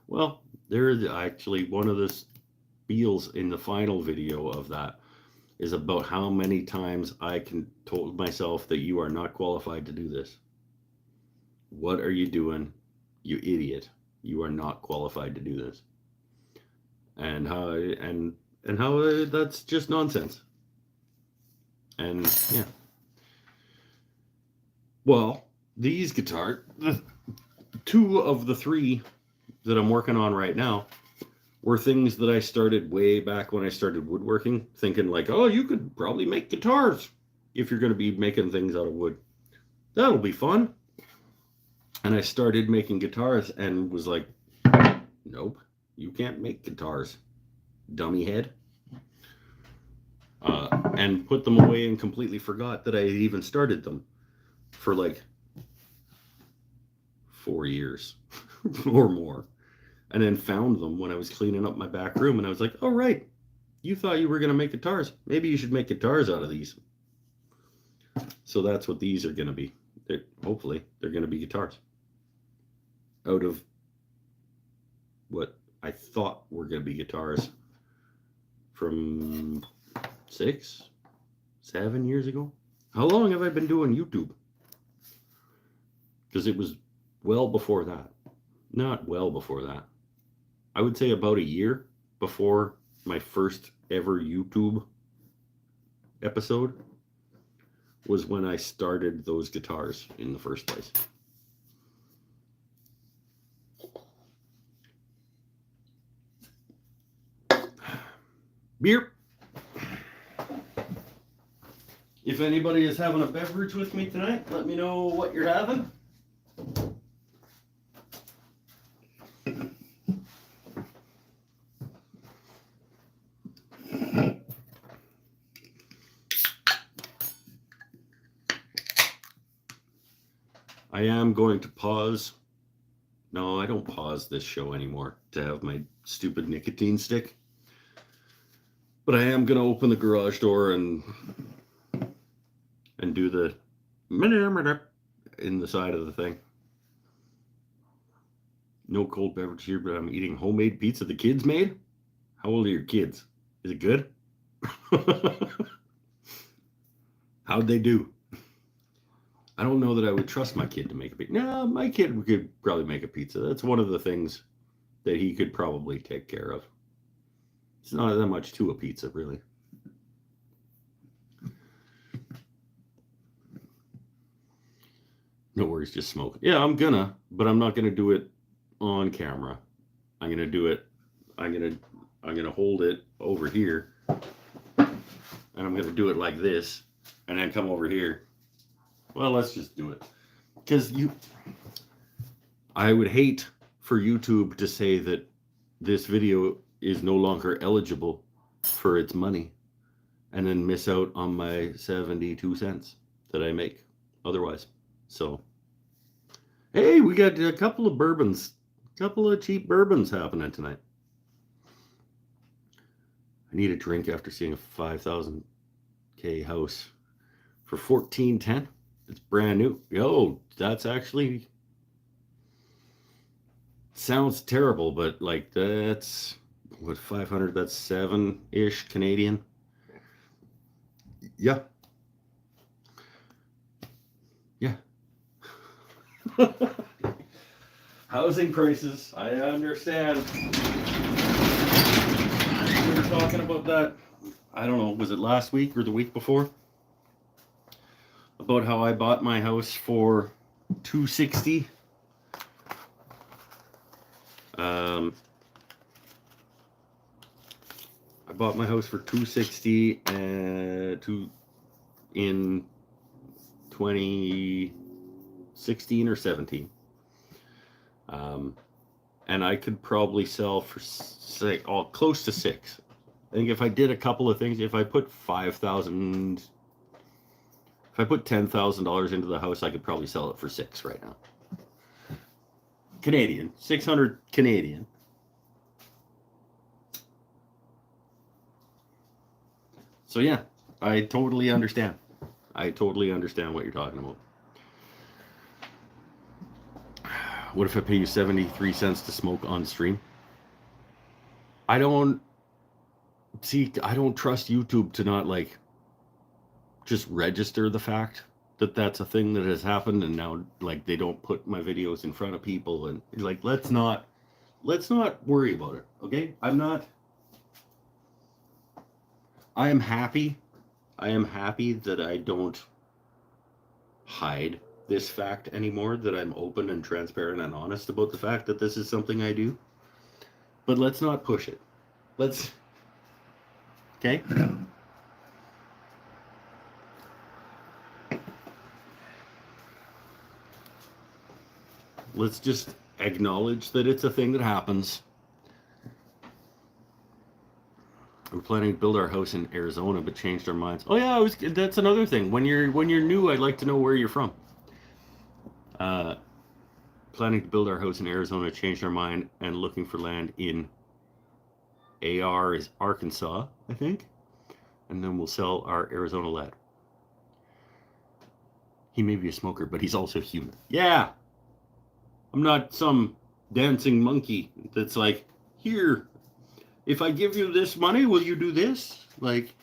A: Well, there's actually one of the spiels in the final video of that is about how many times I told myself that you are not qualified to do this. What are you doing, you idiot? You are not qualified to do this. And how that's just nonsense. And yeah. Well, these guitars, two of the three that I'm working on right now, were things that I started way back when I started woodworking, thinking like, oh, you could probably make guitars if you're going to be making things out of wood. That'll be fun. And I started making guitars and was like, nope, you can't make guitars, dummy head. And put them away and completely forgot that I had even started them for like 4 years or more. And then found them when I was cleaning up my back room, and I was like, oh, right, you thought you were going to make guitars. Maybe you should make guitars out of these. So that's what these are going to be. Hopefully, they're going to be guitars. Out of what I thought were going to be guitars from 6, 7 years ago. How long have I been doing YouTube? Because it was well before that. Not well before that. I would say about a year before my first ever YouTube episode was when I started those guitars in the first place. Beer. If anybody is having a beverage with me tonight, let me know what you're having. I am going to pause. No, I don't pause this show anymore to have my stupid nicotine stick. But I am going to open the garage door and do the in the side of the thing. No cold beverage here, but I'm eating homemade pizza the kids made. How old are your kids? Is it good? How'd they do? I don't know that I would trust my kid to make a pizza. No, my kid could probably make a pizza. That's one of the things that he could probably take care of. It's not that much to a pizza, really. No worries, just smoke. Yeah, I'm gonna, but I'm not gonna do it on camera. I'm gonna do it. I'm gonna hold it over here, and I'm gonna do it like this, and then come over here. Well, let's just do it, because I would hate for YouTube to say that this video is no longer eligible for its money, and then miss out on my 72 cents that I make otherwise. So, hey, we got a couple of bourbons, a couple of cheap bourbons happening tonight. I need a drink after seeing a 5,000K house for 1410. It's brand new. Yo, that's actually sounds terrible, but like that's what 500. That's 7-ish Canadian. Yeah. Yeah. Housing prices, I understand. We were talking about that, I don't know, was it last week or the week before? About how I bought my house for $260. I bought my house for $260 in 2016 or 17. And I could probably sell for close to $6. I think if I did a couple of things, if I put $10,000 into the house, I could probably sell it for $6 right now. Canadian, 600 Canadian. So yeah, I totally understand. I totally understand what you're talking about. What if I pay you 73 cents to smoke on stream? I don't trust YouTube to not like just register the fact that that's a thing that has happened, and now like they don't put my videos in front of people, and like let's not worry about it, okay? I am happy that I don't hide this fact anymore, that I'm open and transparent and honest about the fact that this is something I do. But let's not push it. Okay? Let's just acknowledge that it's a thing that happens. We're planning to build our house in Arizona, but changed our minds. Oh yeah, that's another thing. When you're new, I'd like to know where you're from. Planning to build our house in Arizona, changed our mind, and looking for land in AR is Arkansas, I think. And then we'll sell our Arizona land. He may be a smoker, but he's also human. Yeah. I'm not some dancing monkey that's like, here, if I give you this money, will you do this? Like,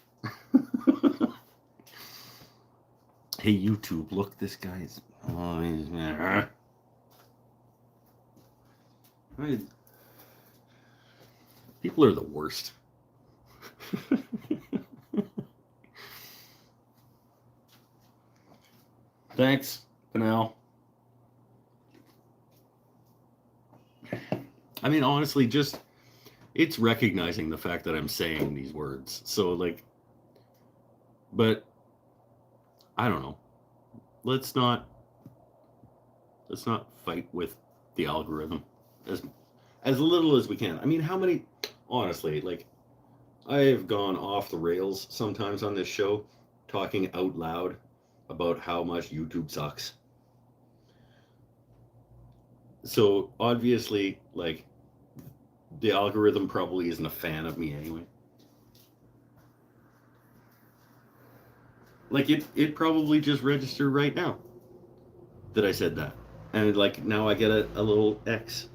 A: hey, YouTube, look, this guy's... Oh, he's... People are the worst. Thanks, Canal. I mean, honestly, just it's recognizing the fact that I'm saying these words. So, like, but I don't know. Let's not fight with the algorithm as little as we can. I mean, how many? Honestly, like, I have gone off the rails sometimes on this show, talking out loud about how much YouTube sucks. So obviously, like, the algorithm probably isn't a fan of me anyway. Like, it probably just registered right now that I said that. And like now I get a little X.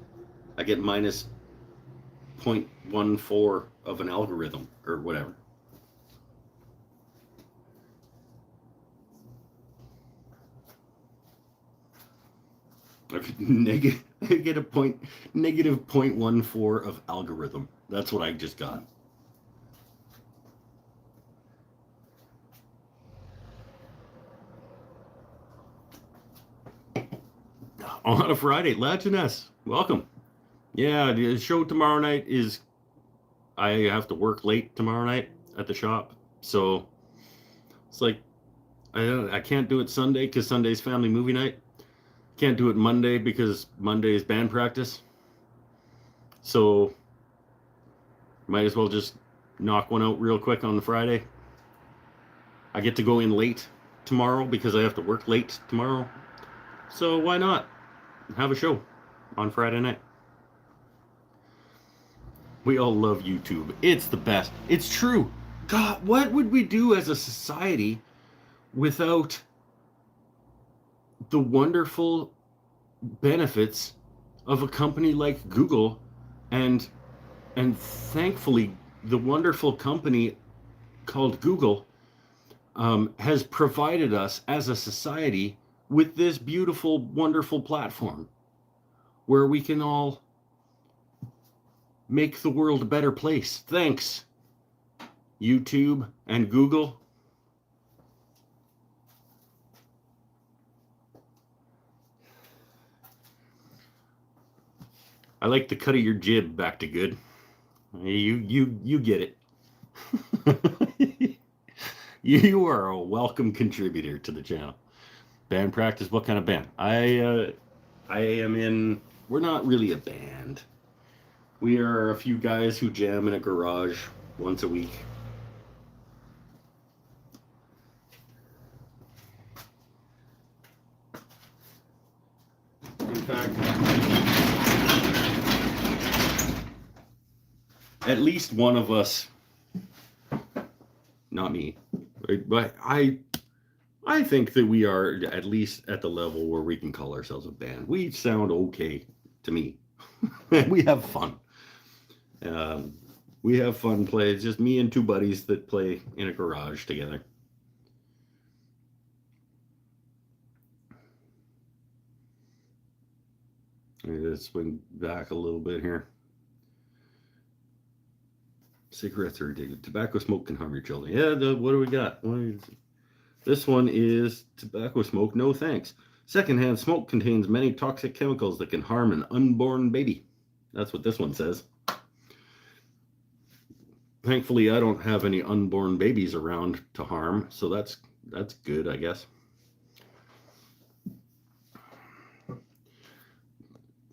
A: I get minus 0.14 of an algorithm or whatever. I get negative 0.14 of algorithm. That's what I just got. On a Friday, Latiness, welcome. Yeah, the show tomorrow night is. I have to work late tomorrow night at the shop, so it's like I can't do it Sunday because Sunday's family movie night. Can't do it Monday because Monday is band practice. So might as well just knock one out real quick on the Friday. I get to go in late tomorrow because I have to work late tomorrow. So why not have a show on Friday night? We all love YouTube. It's the best. It's true. God, what would we do as a society without the wonderful benefits of a company like Google and thankfully the wonderful company called Google has provided us as a society with this beautiful, wonderful platform where we can all make the world a better place. Thanks, YouTube and Google. I like the cut of your jib, back to good. You get it. You are a welcome contributor to the channel. Band practice, what kind of band? I am in, we're not really a band. We are a few guys who jam in a garage once a week. In fact, at least one of us, not me, but I think that we are at least at the level where we can call ourselves a band. We sound okay to me. We have fun. We have fun play. It's just me and two buddies that play in a garage together. Let's swing back a little bit here. Cigarettes are addictive. Tobacco smoke can harm your children. Yeah, what do we got? This one is tobacco smoke, no thanks. Secondhand smoke contains many toxic chemicals that can harm an unborn baby. That's what this one says. Thankfully, I don't have any unborn babies around to harm, so that's good, I guess.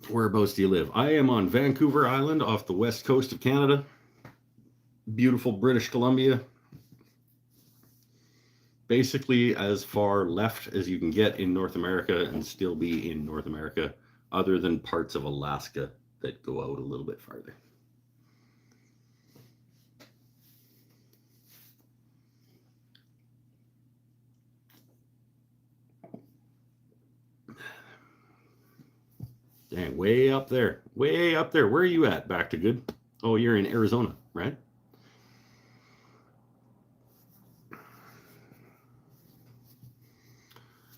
A: Whereabouts do you live? I am on Vancouver Island off the west coast of Canada. Beautiful British Columbia. Basically as far left as you can get in North America and still be in North America, other than parts of Alaska that go out a little bit farther. Dang, way up there. Way up there. Where are you at, back to good? Oh, you're in Arizona, right?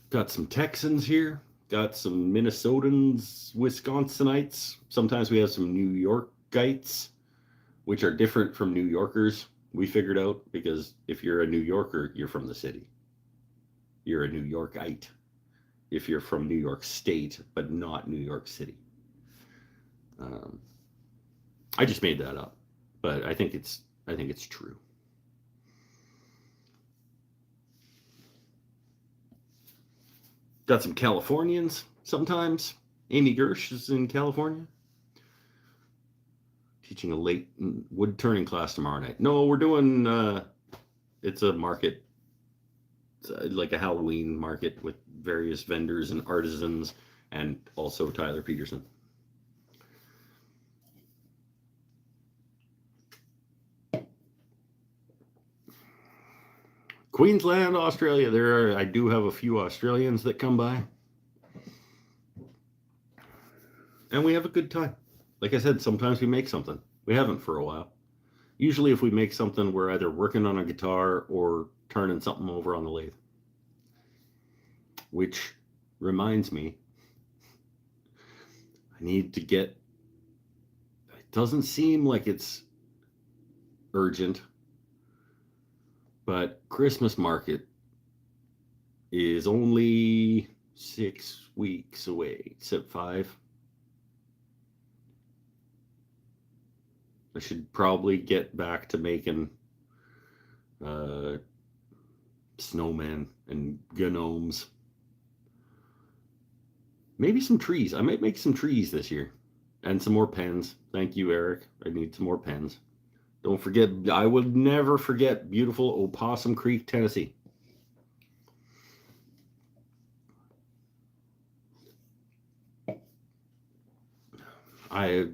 A: Got some Texans here. Got some Minnesotans, Wisconsinites. Sometimes we have some New Yorkites, which are different from New Yorkers. We figured out, because if you're a New Yorker, you're from the city. You're a New Yorkite if you're from New York State, but not New York City. I just made that up, but I think it's true. Got some Californians sometimes. Amy Gersh is in California. Teaching a late wood turning class tomorrow night. No, we're doing, it's a market, like a Halloween market with various vendors and artisans, and also Tyler Peterson. Queensland, Australia. I do have a few Australians that come by. And we have a good time. Like I said, sometimes we make something. We haven't for a while. Usually if we make something, we're either working on a guitar or turning something over on the lathe. Which reminds me, I need to get, it doesn't seem like it's urgent, but Christmas market is only 6 weeks away, except 5. I should probably get back to making snowmen and gnomes. Maybe some trees. I might make some trees this year. And some more pens. Thank you, Eric. I need some more pens. Don't forget, I would never forget beautiful Opossum Creek, Tennessee. I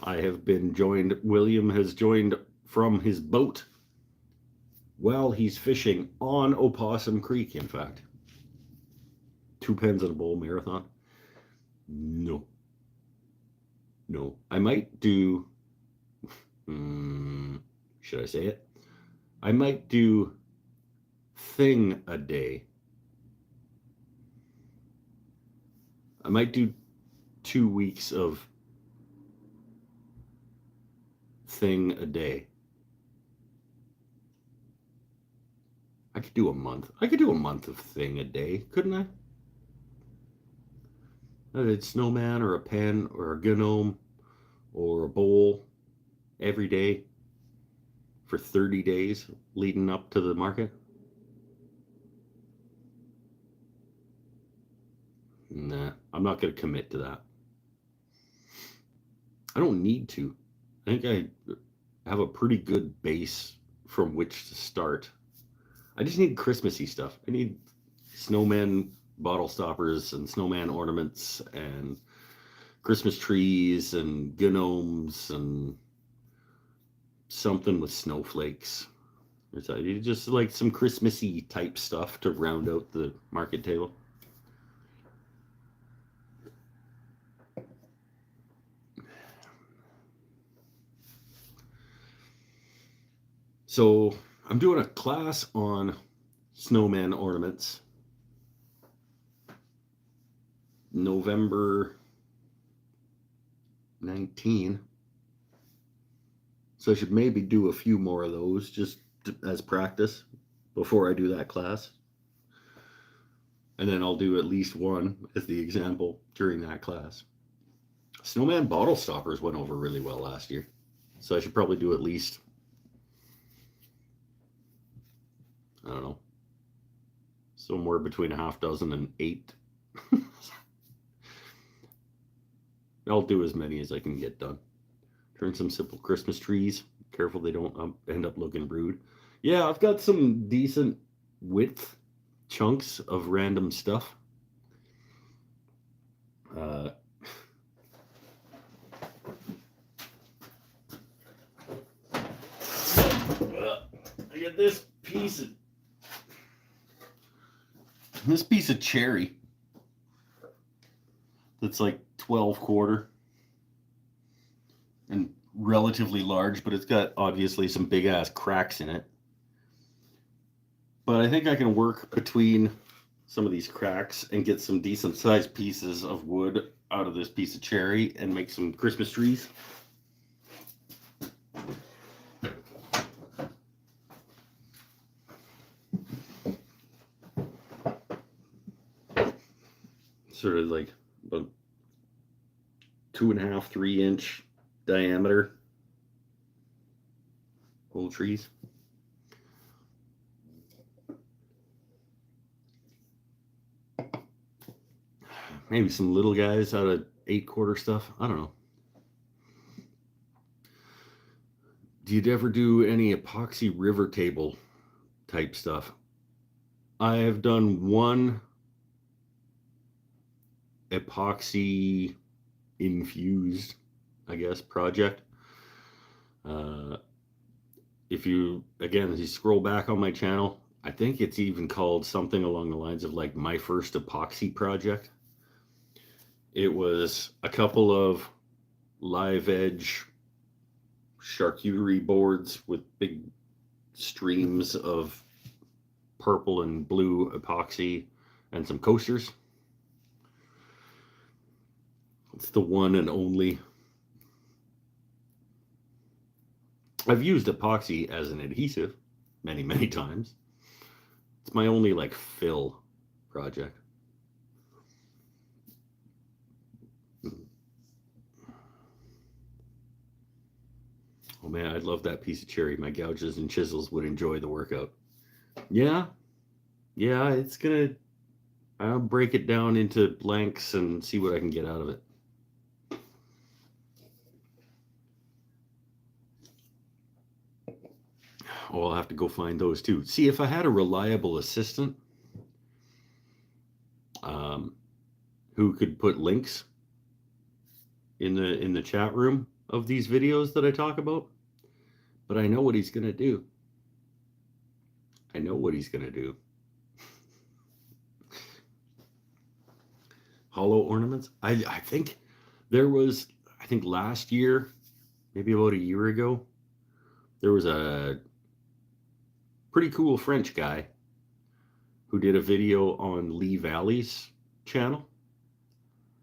A: have been joined, William has joined from his boat while he's fishing on Opossum Creek, in fact. 2 pens and a bowl marathon. No. I might do, should I say it? I might do thing a day. I might do 2 weeks of thing a day. I could do a month. I could do a month of thing a day, couldn't I? I did snowman or a pen or a gnome or a bowl every day for 30 days leading up to the market. Nah, I'm not going to commit to that. I don't need to. I think I have a pretty good base from which to start. I just need Christmassy stuff. I need snowman bottle stoppers and snowman ornaments and Christmas trees and gnomes and something with snowflakes. Just like some Christmassy type stuff to round out the market table. So I'm doing a class on snowman ornaments November 19. So I should maybe do a few more of those just as practice before I do that class. And then I'll do at least one as the example during that class. Snowman bottle stoppers went over really well last year. So I should probably do at least, I don't know, somewhere between a half dozen and 8. I'll do as many as I can get done. Turn some simple Christmas trees. Careful they don't end up looking rude. Yeah, I've got some decent width chunks of random stuff. I get this piece of cherry that's like 12 quarter and relatively large, but it's got obviously some big ass cracks in it. But I think I can work between some of these cracks and get some decent sized pieces of wood out of this piece of cherry and make some Christmas trees. Sort of like about 2.5, 3 inch diameter whole trees. Maybe some little guys out of 8 quarter stuff. I don't know. Do you ever do any epoxy river table type stuff? I have done one epoxy infused, I guess, project. If you scroll back on my channel, I think it's even called something along the lines of like my first epoxy project. It was a couple of live edge charcuterie boards with big streams of purple and blue epoxy and some coasters. It's the one and only. I've used epoxy as an adhesive many, many times, It's my only like fill project. Oh man, I'd love that piece of cherry. My gouges and chisels would enjoy the workout. Yeah, it's gonna. I'll break it down into lengths and see what I can get out of it. Oh, I'll have to go find those too. See, if I had a reliable assistant who could put links in the chat room of these videos that I talk about, but I know what he's gonna do. I know what he's gonna do. Hollow ornaments. I think there was, I think last year, maybe about a year ago, there was a pretty cool French guy who did a video on Lee Valley's channel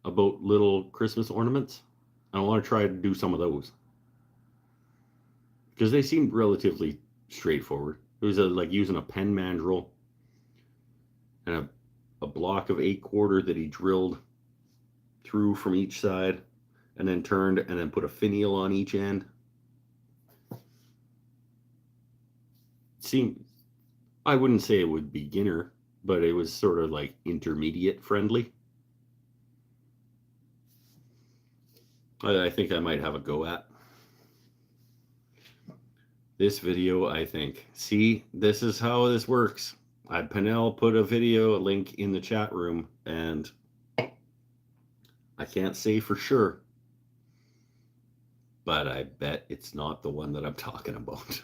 A: about little Christmas ornaments. I want to try to do some of those because they seemed relatively straightforward. It was like using a pen mandrel and a block of 8/4 that he drilled through from each side and then turned and then put a finial on each end. Seemed, I wouldn't say it was beginner, but it was sort of like intermediate friendly. I think I might have a go at this video. I think, see, this is how this works. Penel put a video link in the chat room, and I can't say for sure, but I bet it's not the one that I'm talking about.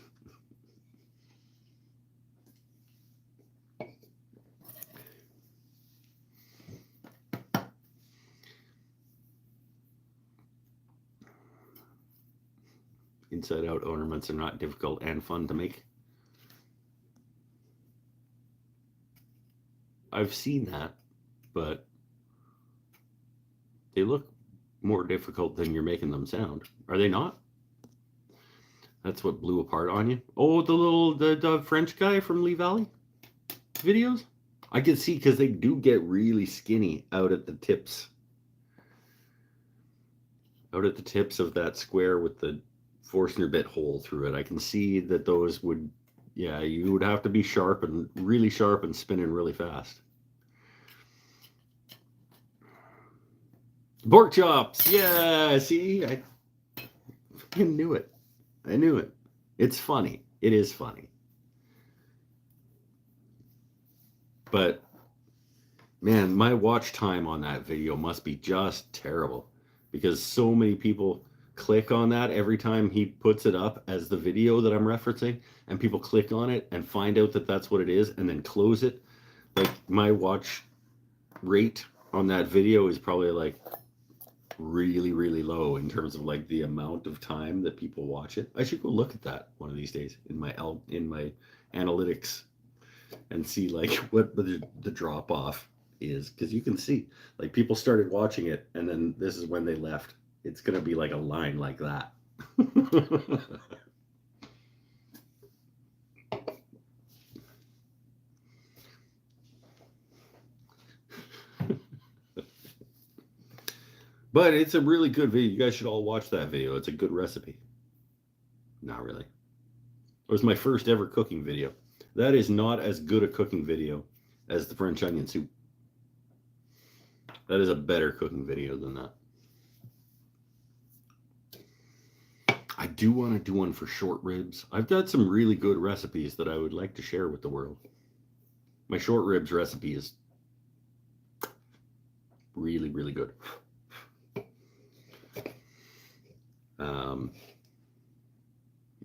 A: Inside out ornaments are not difficult and fun to make. I've seen that, but they look more difficult than you're making them sound. Are they not? That's what blew apart on you. Oh, the French guy from Lee Valley videos? I can see because they do get really skinny out at the tips. Out at the tips of that square with the Forstner bit hole through it. I can see that those would, yeah, you would have to be sharp and really sharp and spinning really fast. Pork chops, yeah, see, I knew it. I knew it. It's funny. It is funny. But man, my watch time on that video must be just terrible because so many people click on that every time he puts it up as the video that I'm referencing, and people click on it and find out that that's what it is and then close it. Like my watch rate on that video is probably like really, really low in terms of like the amount of time that people watch it. I should go look at that one of these days in my analytics and see like what the drop off is, because you can see like people started watching it and then this is when they left. It's gonna be like a line like that. But it's a really good video. You guys should all watch that video. It's a good recipe. Not really. It was my first ever cooking video. That is not as good a cooking video as the French onion soup. That is a better cooking video than that. I do want to do one for short ribs. I've got some really good recipes that I would like to share with the world. My short ribs recipe is really, really good.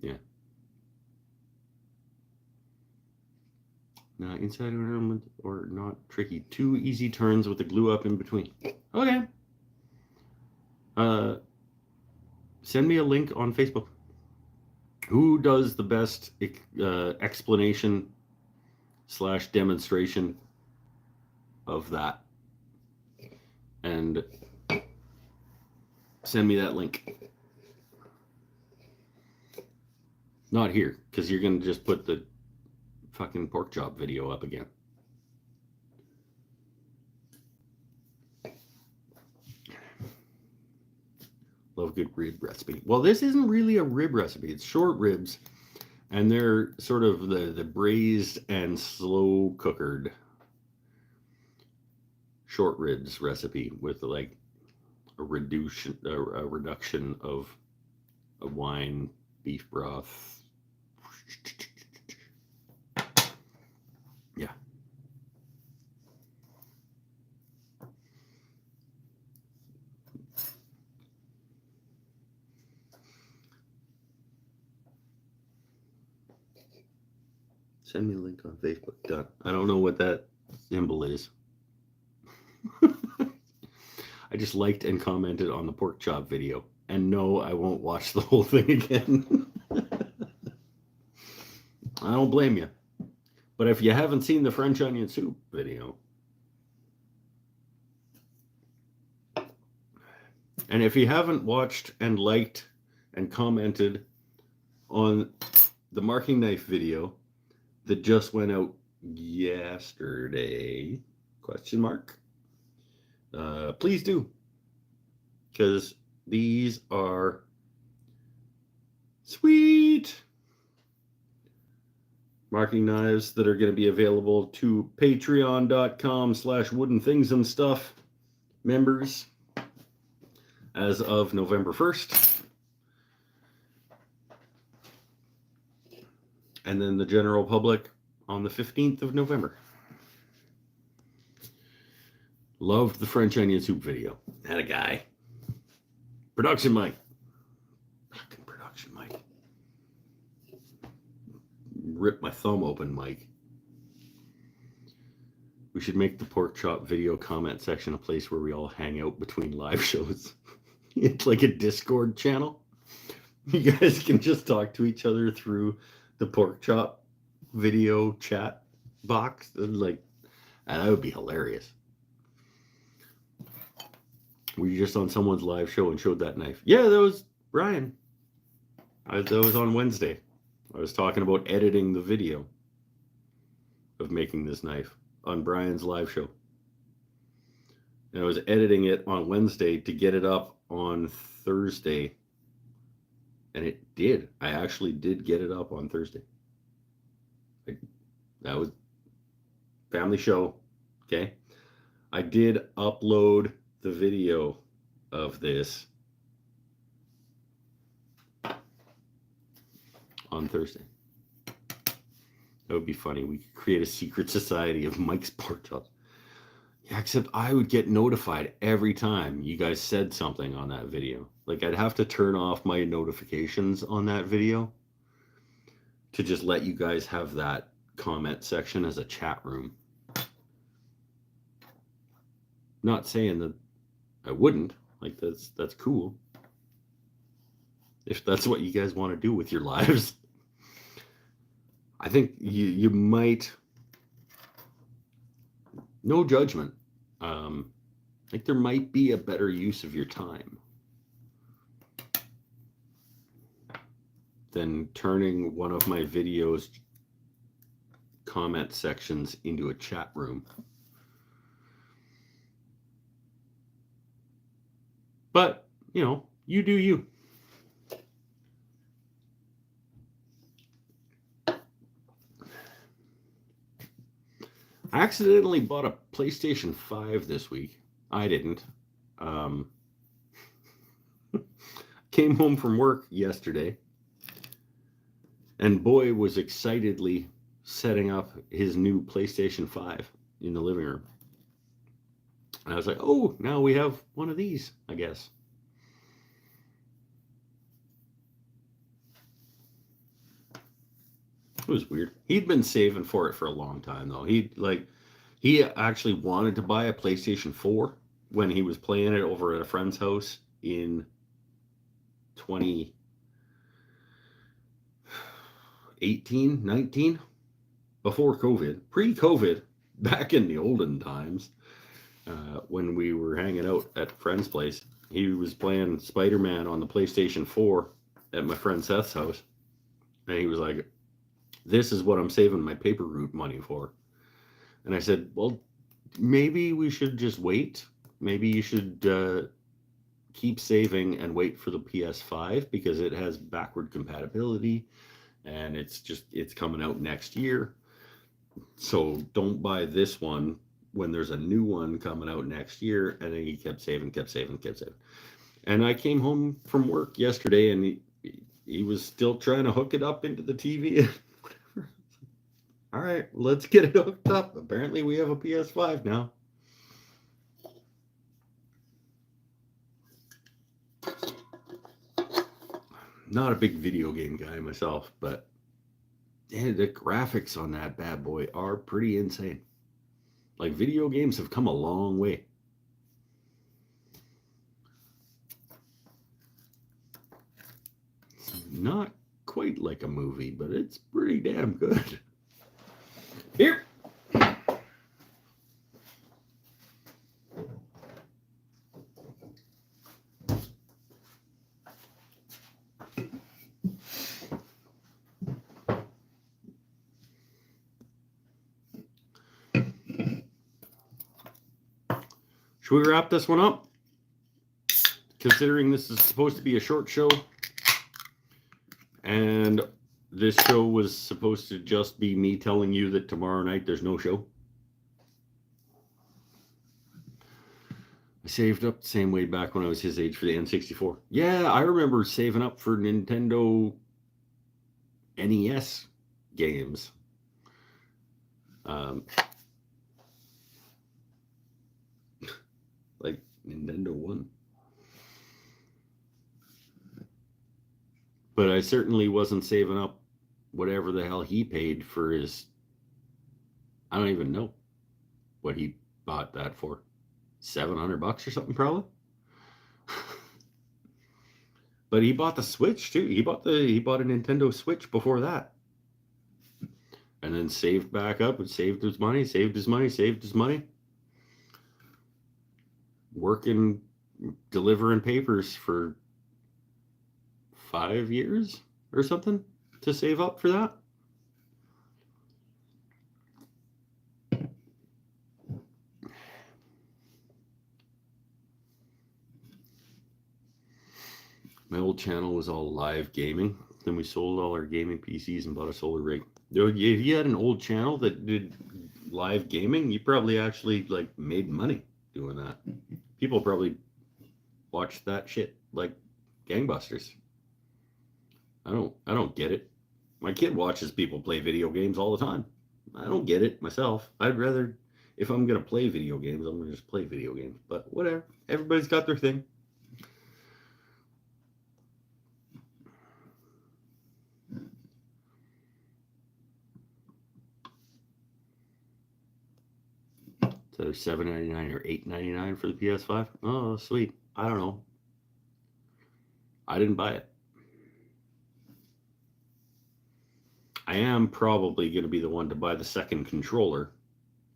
A: Yeah. Now, inside ornament or not tricky. 2 easy turns with the glue up in between. Okay. Send me a link on Facebook. Who does the best explanation / demonstration of that? And send me that link. Not here, because you're going to just put the fucking pork chop video up again. Love good rib recipe. Well, this isn't really a rib recipe. It's short ribs, and they're sort of the braised and slow cookered short ribs recipe with like a reduction of a wine, beef broth. Yeah. Send me a link on Facebook. Done. I don't know what that symbol is. I just liked and commented on the pork chop video. And no, I won't watch the whole thing again. I don't blame you. But if you haven't seen the French onion soup video, and if you haven't watched and liked and commented on the marking knife video that just went out yesterday, question mark, please do, because these are sweet marking knives that are going to be available to patreon.com/woodenthingsandstuff members as of November 1st. And then the general public on the 15th of November. Loved the French onion soup video. Had a guy. Production Mike. Fucking production Mike. Rip my thumb open, Mike. We should make the pork chop video comment section a place where we all hang out between live shows. It's like a Discord channel. You guys can just talk to each other through the pork chop video chat box. And that would be hilarious. Were you just on someone's live show and showed that knife? Yeah, that was Brian. That was on Wednesday. I was talking about editing the video of making this knife on Brian's live show. And I was editing it on Wednesday to get it up on Thursday. And it did. I actually did get it up on Thursday. That was family show. Okay. I did upload the video of this on Thursday. That would be funny. We could create a secret society of Mike's pork chops. Yeah, except I would get notified every time you guys said something on that video. Like, I'd have to turn off my notifications on that video to just let you guys have that comment section as a chat room. Not saying that I wouldn't. Like, that's cool. If that's what you guys want to do with your lives. I think you might, no judgment. Like, there might be a better use of your time than turning one of my videos comment sections into a chat room. But, you do you. I accidentally bought a PlayStation 5 this week. I didn't. Came home from work yesterday, and boy was excitedly setting up his new PlayStation 5 in the living room. And I was like, oh, now we have one of these, I guess. It was weird. He'd been saving for it for a long time, though. He actually wanted to buy a PlayStation 4 when he was playing it over at a friend's house in 2018, 19, before COVID, pre-COVID, back in the olden times, when we were hanging out at a friend's place. He was playing Spider-Man on the PlayStation 4 at my friend Seth's house. And he was like, This is what I'm saving my paper route money for. And I said, well, maybe we should just wait. Maybe you should keep saving and wait for the PS5 because it has backward compatibility and it's coming out next year. So don't buy this one when there's a new one coming out next year. And then he kept saving. And I came home from work yesterday and he was still trying to hook it up into the TV. All right, let's get it hooked up. Apparently we have a PS5 now. Not a big video game guy myself, but yeah, the graphics on that bad boy are pretty insane. Like, video games have come a long way. It's not quite like a movie, but it's pretty damn good. Here. Should we wrap this one up? Considering this is supposed to be a short show, and this show was supposed to just be me telling you that tomorrow night there's no show. I saved up the same way back when I was his age for the N64. Yeah, I remember saving up for Nintendo NES games. Like Nintendo 1. But I certainly wasn't saving up whatever the hell he paid for his. I don't even know what he bought that for. $700 or something, probably. But he bought the Switch too. He bought a Nintendo Switch before that, and then saved back up and saved his money. Working, delivering papers for 5 years or something to save up for that. My old channel was all live gaming. Then we sold all our gaming PCs and bought a solar rig. If you had an old channel that did live gaming, you probably actually like made money doing that. People probably watched that shit like gangbusters. I don't get it. My kid watches people play video games all the time. I don't get it myself. I'd rather, if I'm gonna play video games, I'm gonna just play video games. But whatever. Everybody's got their thing. So $7.99 or $8.99 for the PS5. Oh, sweet. I don't know. I didn't buy it. I am probably going to be the one to buy the second controller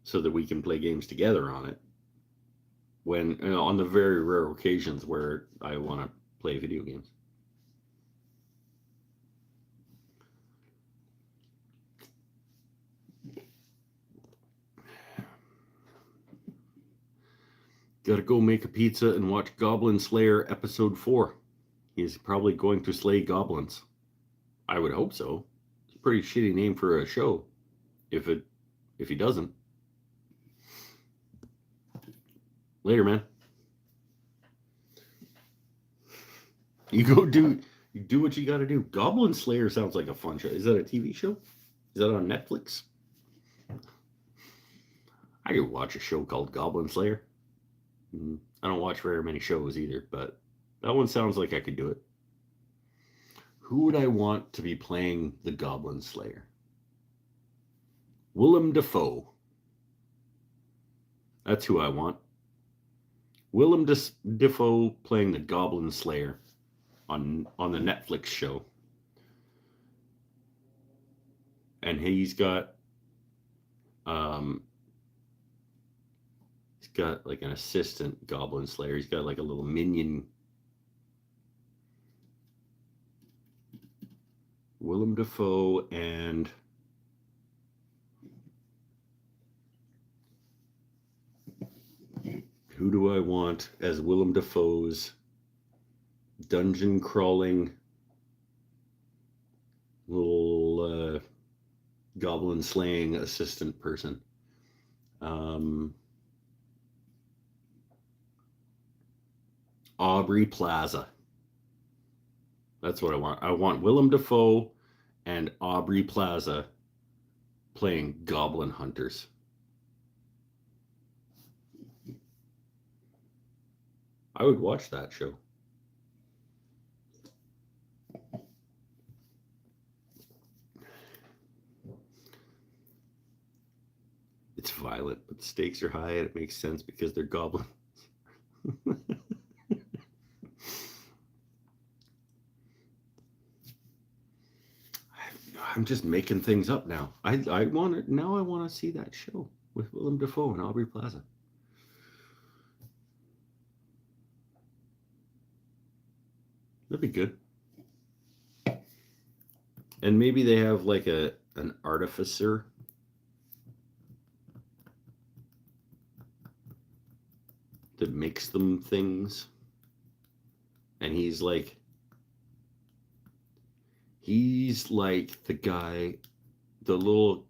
A: so that we can play games together on it. When on the very rare occasions where I want to play video games. Gotta go make a pizza and watch Goblin Slayer episode 4. He's probably going to slay goblins. I would hope so. It's a pretty shitty name for a show. If he doesn't. Later, man. You do what you gotta do. Goblin Slayer sounds like a fun show. Is that a TV show? Is that on Netflix? I could watch a show called Goblin Slayer. I don't watch very many shows either, but that one sounds like I could do it. Who would I want to be playing the Goblin Slayer? Willem Dafoe. That's who I want. Willem Dafoe playing the Goblin Slayer on the Netflix show. And he's got like an assistant Goblin Slayer. He's got like a little minion. Willem Dafoe and who do I want as Willem Dafoe's dungeon crawling little goblin slaying assistant person? Aubrey Plaza. That's what I want. I want Willem Dafoe and Aubrey Plaza playing goblin hunters. I would watch that show. It's violent, but the stakes are high and it makes sense because they're goblins. I'm just making things up now. I want it now. I want to see that show with Willem Dafoe and Aubrey Plaza. That'd be good. And maybe they have like an artificer that makes them things. And he's like the guy, the little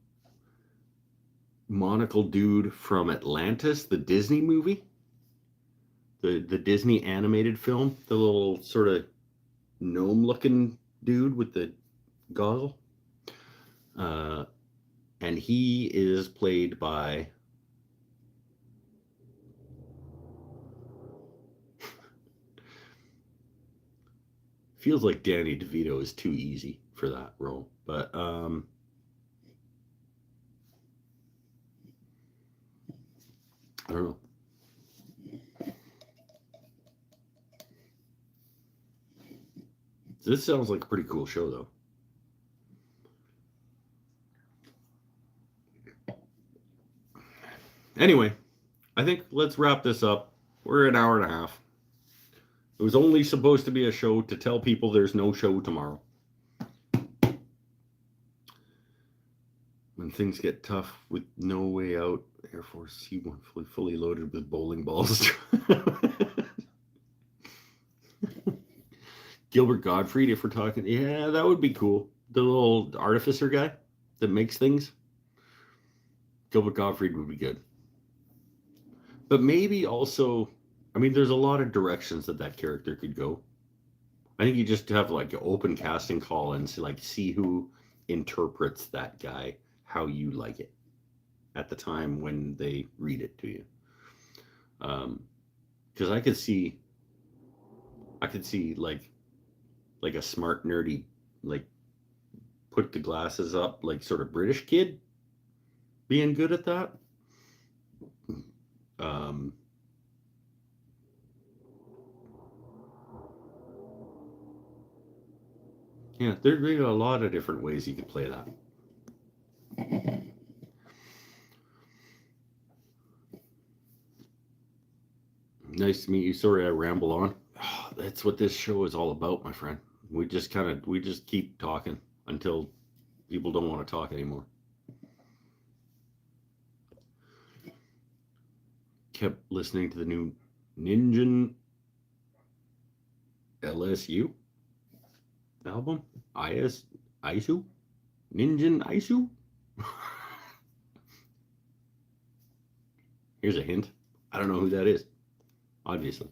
A: monocle dude from Atlantis, the Disney movie, the Disney animated film, the little sort of gnome looking dude with the goggle. And he is played by feels like Danny DeVito is too easy for that role, but I don't know. This sounds like a pretty cool show, though. Anyway, I think let's wrap this up. We're an hour and a half. It was only supposed to be a show to tell people there's no show tomorrow. When things get tough with No Way Out, Air Force C-1 fully loaded with bowling balls. Gilbert Gottfried, if we're talking, yeah, that would be cool. The little artificer guy that makes things. Gilbert Gottfried would be good. But maybe also, I mean, there's a lot of directions that character could go. I think you just have like an open casting call and see who interprets that guy how you like it at the time when they read it to you. Because I could see like a smart nerdy, like put the glasses up, like sort of British kid being good at that. Yeah, there's a lot of different ways you could play that. Nice to meet you. Sorry I ramble on. Oh, that's what this show is all about, my friend. We just keep talking until people don't want to talk anymore. Kept listening to the new Ninja LSU album. Isu? Ninja Isu? Here's a hint. I don't know who that is. Obviously.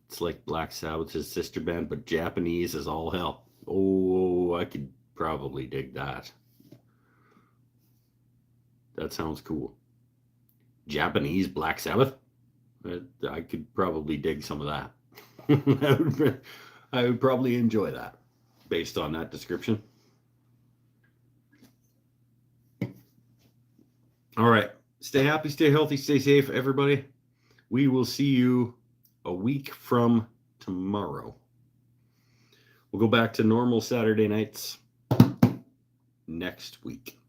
A: It's like Black Sabbath's sister band, but Japanese as all hell. Oh, I could probably dig that. That sounds cool. Japanese Black Sabbath? I could probably dig some of that. I would probably enjoy that based on that description. All right. Stay happy, stay healthy, stay safe, everybody. We will see you a week from tomorrow. We'll go back to normal Saturday nights next week.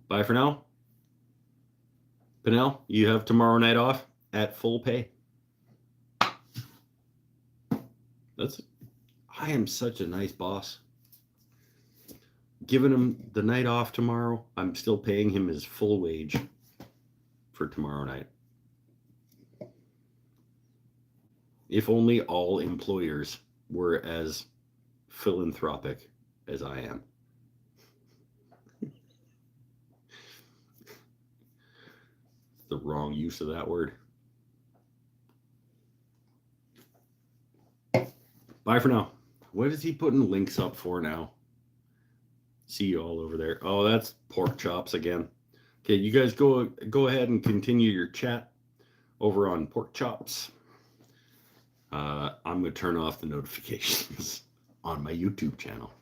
A: Bye for now. Pinnell, you have tomorrow night off at full pay. I am such a nice boss. giving him the night off tomorrow. I'm still paying him his full wage for tomorrow night. If only all employers were as philanthropic as I am. The wrong use of that word. Bye for now. What is he putting links up for now? See you all over there. Oh, that's pork chops again. Okay, you guys go ahead and continue your chat over on pork chops. I'm going to turn off the notifications on my YouTube channel.